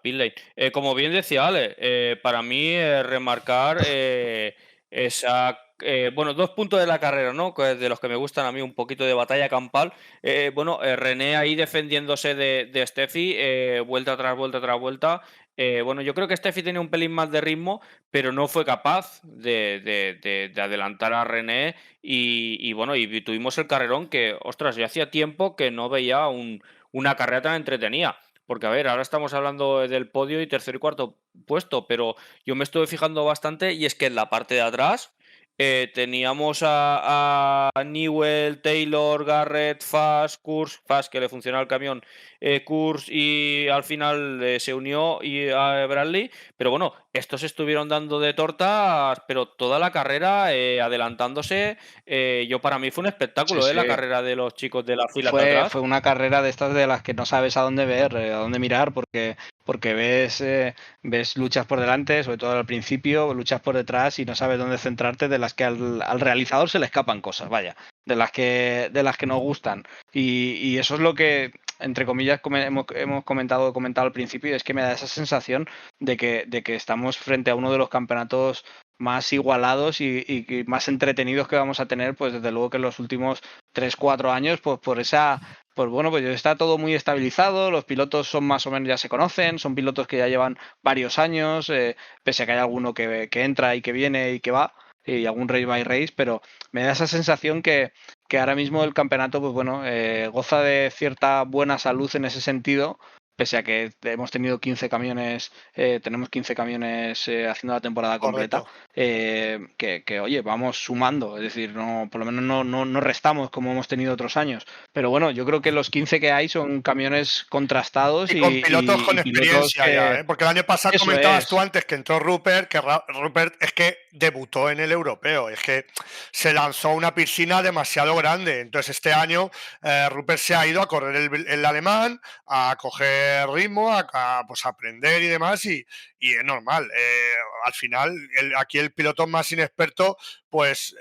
pit lane. Como bien decía Ale, para mí, remarcar, bueno, 2 puntos de la carrera, ¿no? Que de los que me gustan a mí, un poquito de batalla campal. Bueno, René ahí defendiéndose de Steffi, vuelta tras vuelta tras vuelta. Bueno, yo creo que Steffi tenía un pelín más de ritmo, pero no fue capaz de adelantar a René y bueno, y tuvimos el carrerón que, ostras, yo hacía tiempo que no veía una carrera tan entretenida. Porque, a ver, ahora estamos hablando del podio y tercer y cuarto puesto, pero yo me estuve fijando bastante y es que en la parte de atrás teníamos a Newell, Taylor, Garrett, Fast, que le funcionaba el camión, Kurz y al final se unió y a Bradley, pero bueno, estos estuvieron dando de tortas, pero toda la carrera adelantándose. Yo para mí fue un sí, espectáculo, sí. la carrera de los chicos de las filas de Fue, atrás. fue una carrera de estas de las que no sabes a dónde ver, a dónde mirar, porque ves luchas por delante, sobre todo al principio, luchas por detrás y no sabes dónde centrarte, de las que al realizador se le escapan cosas, vaya, de las que nos gustan. Y eso es lo que, entre comillas, hemos comentado al principio, y es que me da esa sensación de que estamos frente a uno de los campeonatos más igualados y más entretenidos que vamos a tener, pues desde luego que en los últimos 3 4 años, pues pues bueno, pues está todo muy estabilizado, los pilotos son más o menos, ya se conocen, son pilotos que ya llevan varios años, pese a que hay alguno que entra y que viene y que va, y algún race by race, pero me da esa sensación que ahora mismo el campeonato, pues bueno, goza de cierta buena salud en ese sentido. Pese a que hemos tenido 15 camiones, tenemos 15 camiones haciendo la temporada completa, Correcto. que, oye, vamos sumando, es decir, no, por lo menos no restamos como hemos tenido otros años. Pero bueno, yo creo que los 15 que hay son camiones contrastados Y y, con pilotos y- con y pilotos experiencia ya, que... ¿eh? Porque el año pasado Eso comentabas tú es, antes que entró Rupert, que Rupert es que debutó en el europeo, es que se lanzó a una piscina demasiado grande. Entonces este año Rupert se ha ido a correr el alemán, a coger ritmo, pues aprender y demás, y es normal. Al final, aquí el piloto más inexperto, pues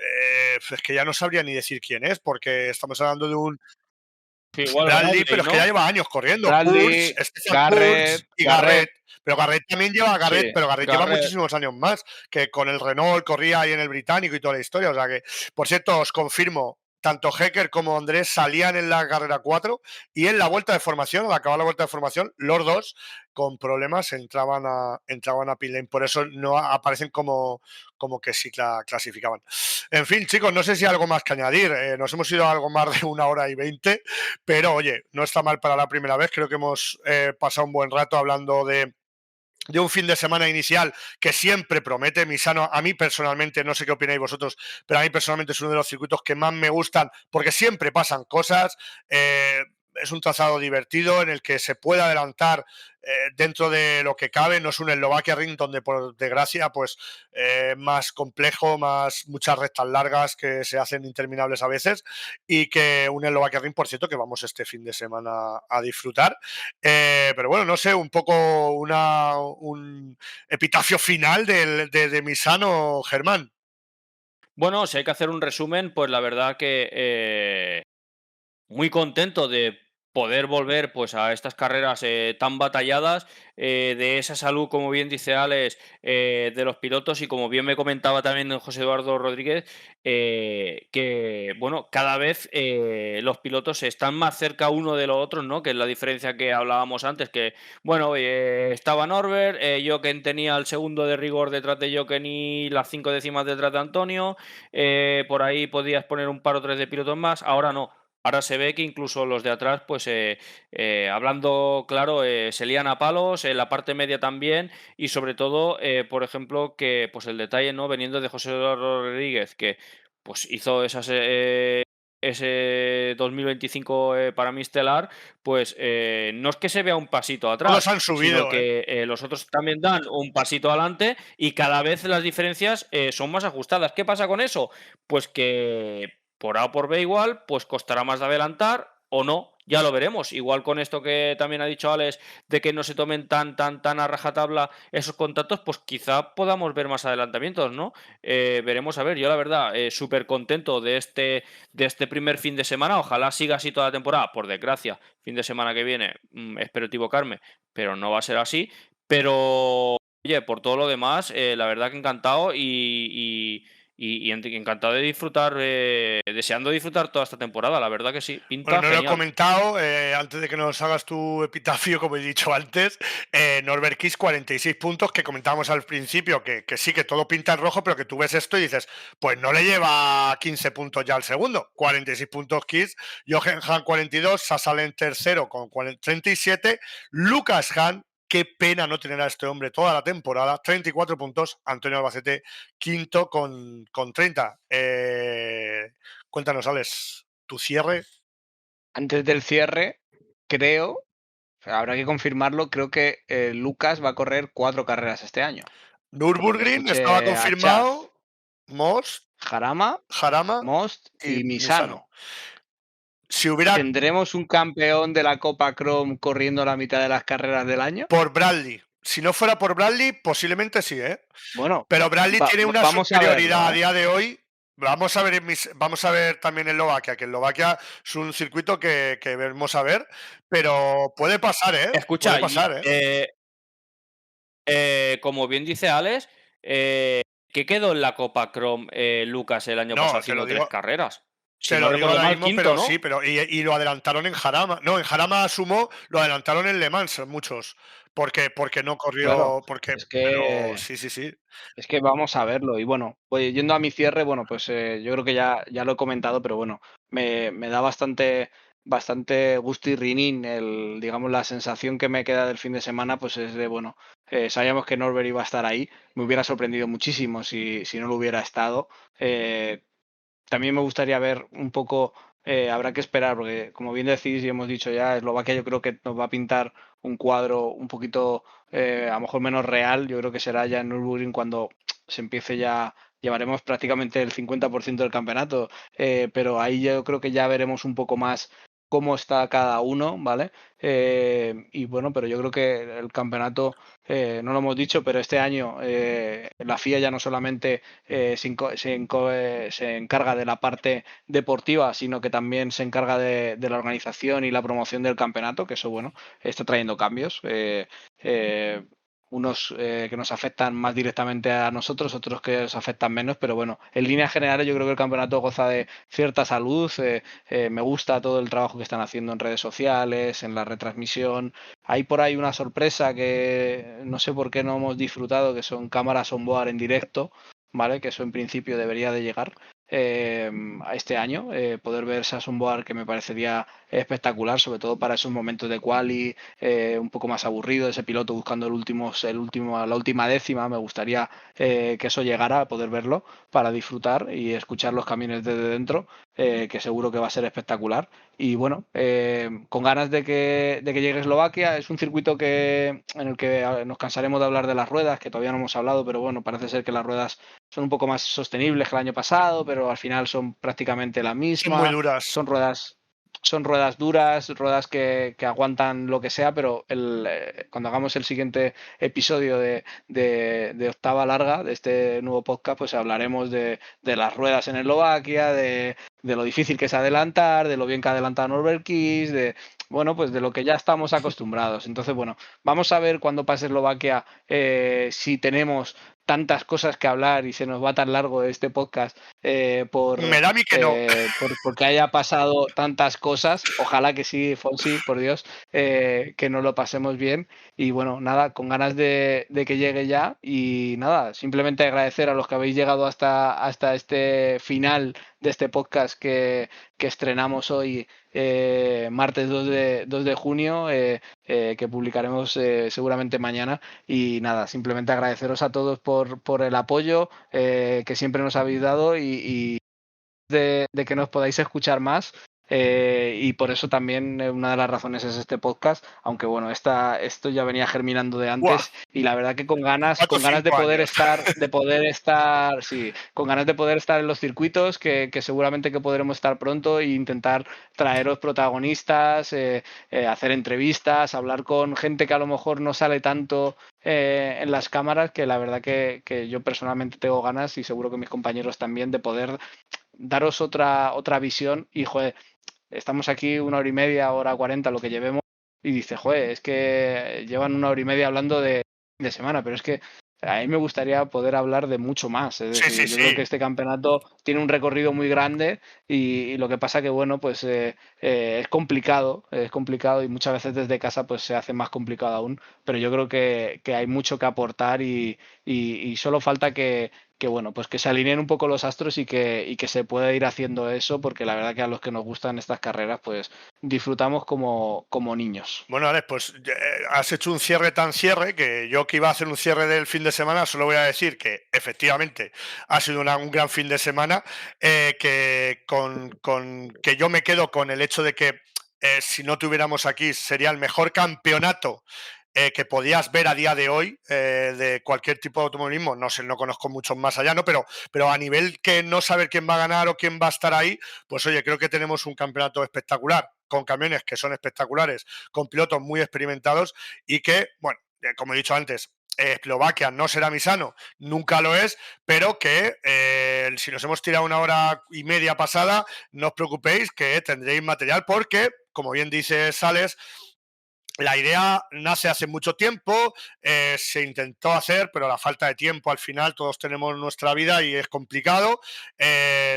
es que ya no sabría ni decir quién es, porque estamos hablando de un Sí, igual Bradley, Bradley, pero es que ya ¿no? lleva años corriendo. Kurz, Bradley, Stefan Kurz Garrett, y Garrett, Garrett. Pero Garrett también lleva sí, Garrett, pero Garrett lleva Garrett. muchísimos años más, que con el Renault corría ahí en el británico y toda la historia. O sea que, por cierto, os confirmo, tanto Hecker como Andrés salían en la carrera 4 y en la vuelta de formación, al acabar la vuelta de formación, los dos con problemas entraban a pit lane. Por eso no aparecen como que sí clasificaban. En fin, chicos, no sé si hay algo más que añadir. Nos hemos ido a algo más de 1 hora y 20, pero oye, no está mal para la primera vez. Creo que hemos pasado un buen rato hablando de un fin de semana inicial que siempre promete. Misano, a mí personalmente, no sé qué opináis vosotros, pero a mí personalmente es uno de los circuitos que más me gustan porque siempre pasan cosas. Es un trazado divertido en el que se puede adelantar dentro de lo que cabe. No es un Eslovaquia Ring donde, por desgracia, pues más complejo, muchas rectas largas que se hacen interminables a veces, y que un Eslovaquia Ring, por cierto, que vamos este fin de semana a disfrutar. Pero bueno, no sé, un poco un epitafio final de Misano, Germán. Bueno, si hay que hacer un resumen, pues la verdad que muy contento de poder volver pues a estas carreras tan batalladas, de esa salud, como bien dice Alex, de los pilotos y como bien me comentaba también José Eduardo Rodríguez, que bueno, cada vez los pilotos están más cerca uno de los otros, ¿no? Que es la diferencia que hablábamos antes, que bueno, estaba Norbert, Jochen tenía el segundo de rigor detrás de Jochen y las 5 décimas detrás de Antonio, por ahí podías poner un par o tres de pilotos más, ahora no. Ahora se ve que incluso los de atrás, pues hablando claro, se lían a palos, en la parte media también, y sobre todo, por ejemplo, que pues el detalle, ¿no? Veniendo de José Eduardo Rodríguez, que pues hizo esas ese 2025 para mí estelar, pues no es que se vea un pasito Todos atrás, han sino subido, ¿eh? que los otros también dan un pasito adelante y cada vez las diferencias son más ajustadas. ¿Qué pasa con eso? Pues que por A o por B igual, pues costará más de adelantar o no, ya lo veremos. Igual con esto que también ha dicho Alex, de que no se tomen tan a rajatabla esos contactos, pues quizá podamos ver más adelantamientos, ¿no? Veremos a ver, yo la verdad, súper contento de este primer fin de semana. Ojalá siga así toda la temporada. Por desgracia, fin de semana que viene, espero equivocarme, pero no va a ser así. Pero, oye, por todo lo demás, la verdad que encantado y encantado de disfrutar, deseando disfrutar toda esta temporada. La verdad que sí, Bueno, pinta no lo he genial. comentado, antes de que nos hagas tu epitafio, como he dicho antes, Norbert Kiss 46 puntos, que comentábamos al principio, que sí, que todo pinta en rojo, pero que tú ves esto y dices, pues no le lleva 15 puntos ya al segundo, 46 puntos Kiss, Jochen Hahn 42, Sassalen tercero con 37, Lucas Hahn, qué pena no tener a este hombre toda la temporada, 34 puntos, Antonio Albacete quinto con 30. Cuéntanos, Alex, tu cierre. Antes del cierre, creo, habrá que confirmarlo, creo que Lucas va a correr 4 carreras este año. Por lo que Nürburgring estaba escuché a Chaz, confirmado, Most, Jarama, Jarama Most y y Misano. Misano. Si hubiera ¿Tendremos un campeón de la Copa Chrome corriendo la mitad de las carreras del año? por Bradley, si no fuera por Bradley, posiblemente sí, ¿eh? Bueno, Pero Bradley tiene una vamos a verlo, superioridad a ¿eh? día de hoy. Vamos a ver también en Eslovaquia, que Eslovaquia es un circuito que vamos a ver, pero puede pasar, ¿eh? Puede Escucha, pasar, ¿eh? como bien dice Alex, ¿qué quedó en la Copa Chrome Lucas el año pasado No, haciendo 3 carreras? Si te no lo digo recuerdo ahora mal, mismo, quinto, pero sí, ¿no? pero y lo adelantaron en Jarama. No, en Jarama sumó, lo adelantaron en Le Mans muchos, porque no Claro, corrió, porque, es pero que sí, sí, sí. es que vamos a verlo. Y bueno, pues yendo a mi cierre, bueno, pues yo creo que ya lo he comentado, pero bueno, me da bastante gusto y rinín digamos, la sensación que me queda del fin de semana, pues es de, bueno, sabíamos que Norbert iba a estar ahí. Me hubiera sorprendido muchísimo si no lo hubiera estado. Eh, También me gustaría ver un poco, habrá que esperar, porque como bien decís y hemos dicho ya, Eslovaquia yo creo que nos va a pintar un cuadro un poquito, a lo mejor menos real. Yo creo que será ya en Nürburgring cuando se empiece ya, llevaremos prácticamente el 50% del campeonato, pero ahí yo creo que ya veremos un poco más cómo está cada uno, ¿vale? Y bueno, pero yo creo que el campeonato, no lo hemos dicho, pero este año la FIA ya no solamente se encarga de la parte deportiva, sino que también se encarga de la organización y la promoción del campeonato, que eso, bueno, está trayendo cambios. Eh, Unos que nos afectan más directamente a nosotros, otros que nos afectan menos, pero bueno, en líneas generales yo creo que el campeonato goza de cierta salud. Me gusta todo el trabajo que están haciendo en redes sociales, en la retransmisión. Hay por ahí una sorpresa que no sé por qué no hemos disfrutado, que son cámaras on-board en directo, ¿vale? Que eso en principio debería de llegar a este año, poder ver Sasun Boar, que me parecería espectacular, sobre todo para esos momentos de quali, un poco más aburrido, ese piloto buscando la última décima. Me gustaría que eso llegara, a poder verlo para disfrutar y escuchar los camiones desde dentro, que seguro que va a ser espectacular. Y bueno, con ganas de que llegue Eslovaquia. Es un circuito en el que nos cansaremos de hablar de las ruedas, que todavía no hemos hablado, pero bueno, parece ser que las ruedas son un poco más sostenibles que el año pasado, pero al final son prácticamente la Son muy misma. duras. Son ruedas duras, ruedas que aguantan lo que sea, pero cuando hagamos el siguiente episodio de Octava Larga, de este nuevo podcast, pues hablaremos de las ruedas en Eslovaquia, de lo difícil que es adelantar, de lo bien que ha adelantado Norbert Kiss, bueno, pues de lo que ya estamos acostumbrados. Entonces, bueno, vamos a ver cuando pase Eslovaquia, si tenemos tantas cosas que hablar y se nos va tan largo este podcast, Me da a mí que no. porque haya pasado tantas cosas. Ojalá que sí, Fonsi, por Dios, que nos lo pasemos bien. Y bueno, nada, con ganas de que llegue ya. Y nada, simplemente agradecer a los que habéis llegado hasta este final de este podcast que estrenamos hoy, martes 2 de junio, que publicaremos seguramente mañana. Y nada, simplemente agradeceros a todos por el apoyo que siempre nos habéis dado y de que nos podáis escuchar más. Y por eso también una de las razones es este podcast, aunque bueno, esto ya venía germinando de ¡Buah! antes y la verdad que con ganas 4 o de 5 poder años. estar, sí, con ganas de poder estar en los circuitos, que seguramente que podremos estar pronto e intentar traeros protagonistas, hacer entrevistas, hablar con gente que a lo mejor no sale tanto en las cámaras, que la verdad que yo personalmente tengo ganas y seguro que mis compañeros también de poder daros otra visión y, joder, estamos aquí 1 hora y media, 1 hora 40, lo que llevemos, y dice, joder, es que llevan 1 hora y media hablando de semana, pero es que a mí me gustaría poder hablar de mucho más. Es Sí, sí, decir, yo creo sí. que este campeonato tiene un recorrido muy grande y lo que pasa que, bueno, pues es complicado y muchas veces desde casa pues se hace más complicado aún, pero yo creo que hay mucho que aportar y solo falta que bueno, pues que se alineen un poco los astros y que se pueda ir haciendo eso, porque la verdad que a los que nos gustan estas carreras, pues disfrutamos como niños. Bueno, Alex, pues has hecho un cierre tan cierre que yo que iba a hacer un cierre del fin de semana, solo voy a decir que efectivamente ha sido un gran fin de semana, que yo me quedo con el hecho de que si no tuviéramos aquí sería el mejor campeonato que podías ver a día de hoy de cualquier tipo de automovilismo. No sé, no conozco muchos más allá, ¿no? Pero a nivel que no saber quién va a ganar o quién va a estar ahí, pues oye, creo que tenemos un campeonato espectacular, con camiones que son espectaculares, con pilotos muy experimentados y que, bueno, como he dicho antes, Eslovaquia no será Misano, nunca lo es, pero que si nos hemos tirado 1 hora y media pasada, no os preocupéis que tendréis material porque, como bien dice Sales, la idea nace hace mucho tiempo, se intentó hacer, pero la falta de tiempo al final, todos tenemos nuestra vida y es complicado,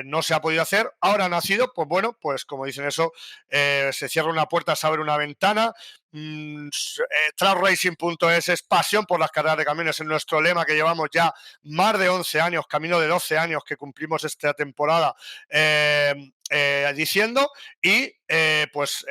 no se ha podido hacer. Ahora ha nacido, pues bueno, pues como dicen eso, se cierra una puerta, se abre una ventana. Trailracing.es es pasión por las carreras de camiones, es nuestro lema que llevamos ya más de 11 años, camino de 12 años que cumplimos esta temporada diciendo y pues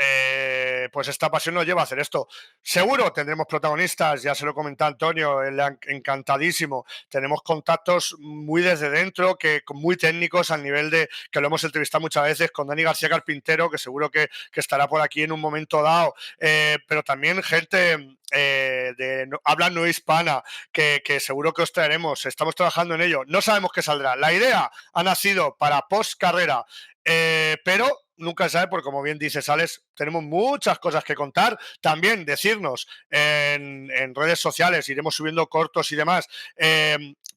esta pasión nos lleva a hacer esto. Seguro tendremos protagonistas, ya se lo comenta Antonio, él encantadísimo. Tenemos contactos muy desde dentro, muy técnicos al nivel de que lo hemos entrevistado muchas veces con Dani García Carpintero, que seguro que estará por aquí en un momento dado, pero también gente de habla no hispana, que seguro que os traeremos. Estamos trabajando en ello. No sabemos qué saldrá. La idea ha nacido para post carrera. Pero nunca se sabe, porque como bien dice Sales, tenemos muchas cosas que contar. También decirnos en redes sociales, iremos subiendo cortos y demás,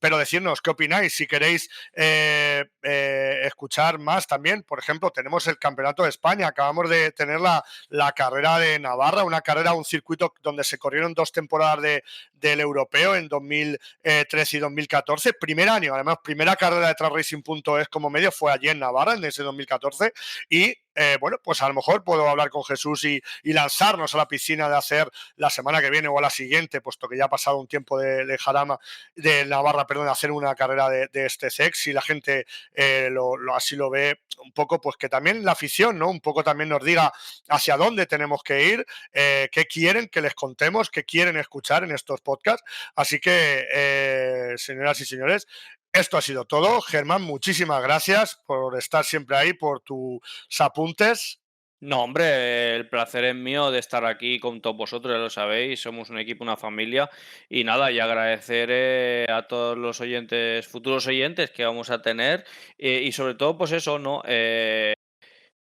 pero decirnos qué opináis, si queréis escuchar más también. Por ejemplo, tenemos el Campeonato de España, acabamos de tener la carrera de Navarra, un circuito donde se corrieron 2 temporadas del europeo en 2013 y 2014, primer año, además primera carrera de Trailracing.es como medio fue allí en Navarra en ese 2014 y bueno, pues a lo mejor puedo hablar con Jesús y lanzarnos a la piscina de hacer la semana que viene o a la siguiente, puesto que ya ha pasado un tiempo de Jarama, de Navarra, perdón, hacer una carrera de este CEX, si la gente así lo ve un poco, pues que también la afición, ¿no? Un poco también nos diga hacia dónde tenemos que ir, qué quieren que les contemos, qué quieren escuchar en estos podcasts. Así que, señoras y señores, esto ha sido todo. Germán, muchísimas gracias por estar siempre ahí, por tus apuntes. No, hombre, el placer es mío de estar aquí con todos vosotros, ya lo sabéis, somos un equipo, una familia y nada, y agradecer a todos los oyentes, futuros oyentes que vamos a tener y sobre todo, pues eso, ¿no?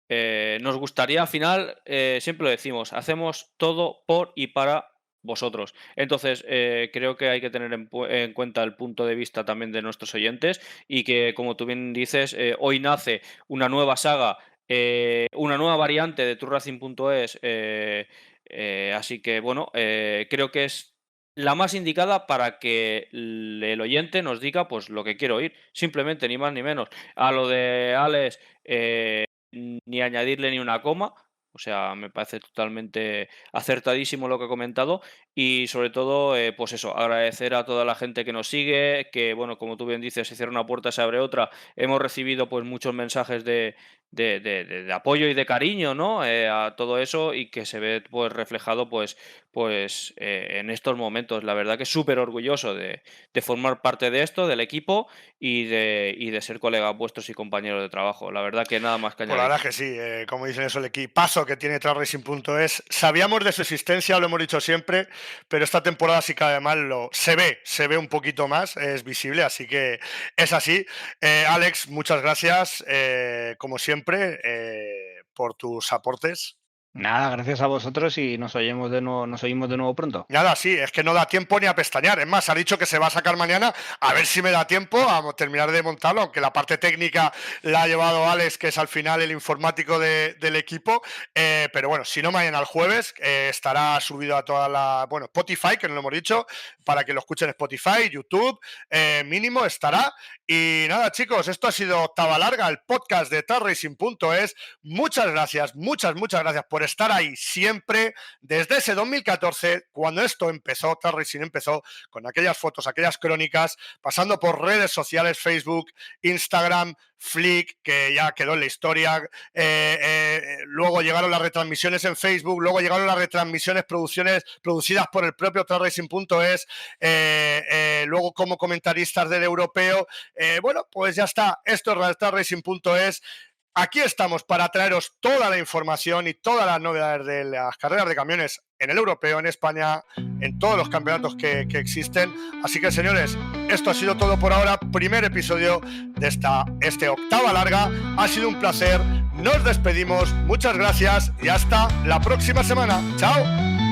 Nos gustaría al final, siempre lo decimos, hacemos todo por y para vosotros. Entonces, creo que hay que tener en cuenta el punto de vista también de nuestros oyentes y que, como tú bien dices, hoy nace una nueva saga, una nueva variante de TrueRacing.es, así que, bueno, creo que es la más indicada para que el oyente nos diga pues lo que quiere oír, simplemente, ni más ni menos. A lo de Alex, ni añadirle ni una coma. O sea, me parece totalmente acertadísimo lo que ha comentado y sobre todo, pues eso, agradecer a toda la gente que nos sigue, que bueno, como tú bien dices, se cierra una puerta, se abre otra. Hemos recibido pues muchos mensajes de apoyo y de cariño, ¿no? A todo eso y que se ve pues reflejado en estos momentos. La verdad que súper orgulloso de formar parte de esto, del equipo y de ser colegas vuestros y compañeros de trabajo. La verdad que nada más que Pues la añadir. verdad que sí, como dicen eso, el equipazo que tiene TrackRacing.es. Sabíamos de su existencia, lo hemos dicho siempre, pero esta temporada sí que además se ve un poquito más, es visible, así que es así. Alex, muchas gracias, como siempre, por tus aportes. Nada, gracias a vosotros y nos oímos de nuevo pronto. Nada, sí, es que no da tiempo ni a pestañear. Es más, ha dicho que se va a sacar mañana, a ver si me da tiempo a terminar de montarlo, aunque la parte técnica la ha llevado Alex, que es al final el informático del equipo. Pero bueno, si no, mañana el jueves estará subido a toda la... Bueno, Spotify, que no lo hemos dicho, para que lo escuchen en Spotify, YouTube, mínimo estará. Y nada, chicos, esto ha sido Octava Larga, el podcast de TrackRacing.es. Muchas gracias por estar ahí siempre, desde ese 2014, cuando esto empezó, Track Racing empezó con aquellas fotos, aquellas crónicas, pasando por redes sociales, Facebook, Instagram, Flick, que ya quedó en la historia, luego llegaron las retransmisiones en Facebook, luego llegaron las retransmisiones producidas por el propio TrackRacing.es, luego como comentaristas del europeo, bueno, pues ya está, esto es TrackRacing.es. Aquí estamos para traeros toda la información y todas las novedades de las carreras de camiones en el europeo, en España, en todos los campeonatos que existen. Así que, señores, esto ha sido todo por ahora. Primer episodio de este Octava Larga. Ha sido un placer. Nos despedimos. Muchas gracias y hasta la próxima semana. ¡Chao!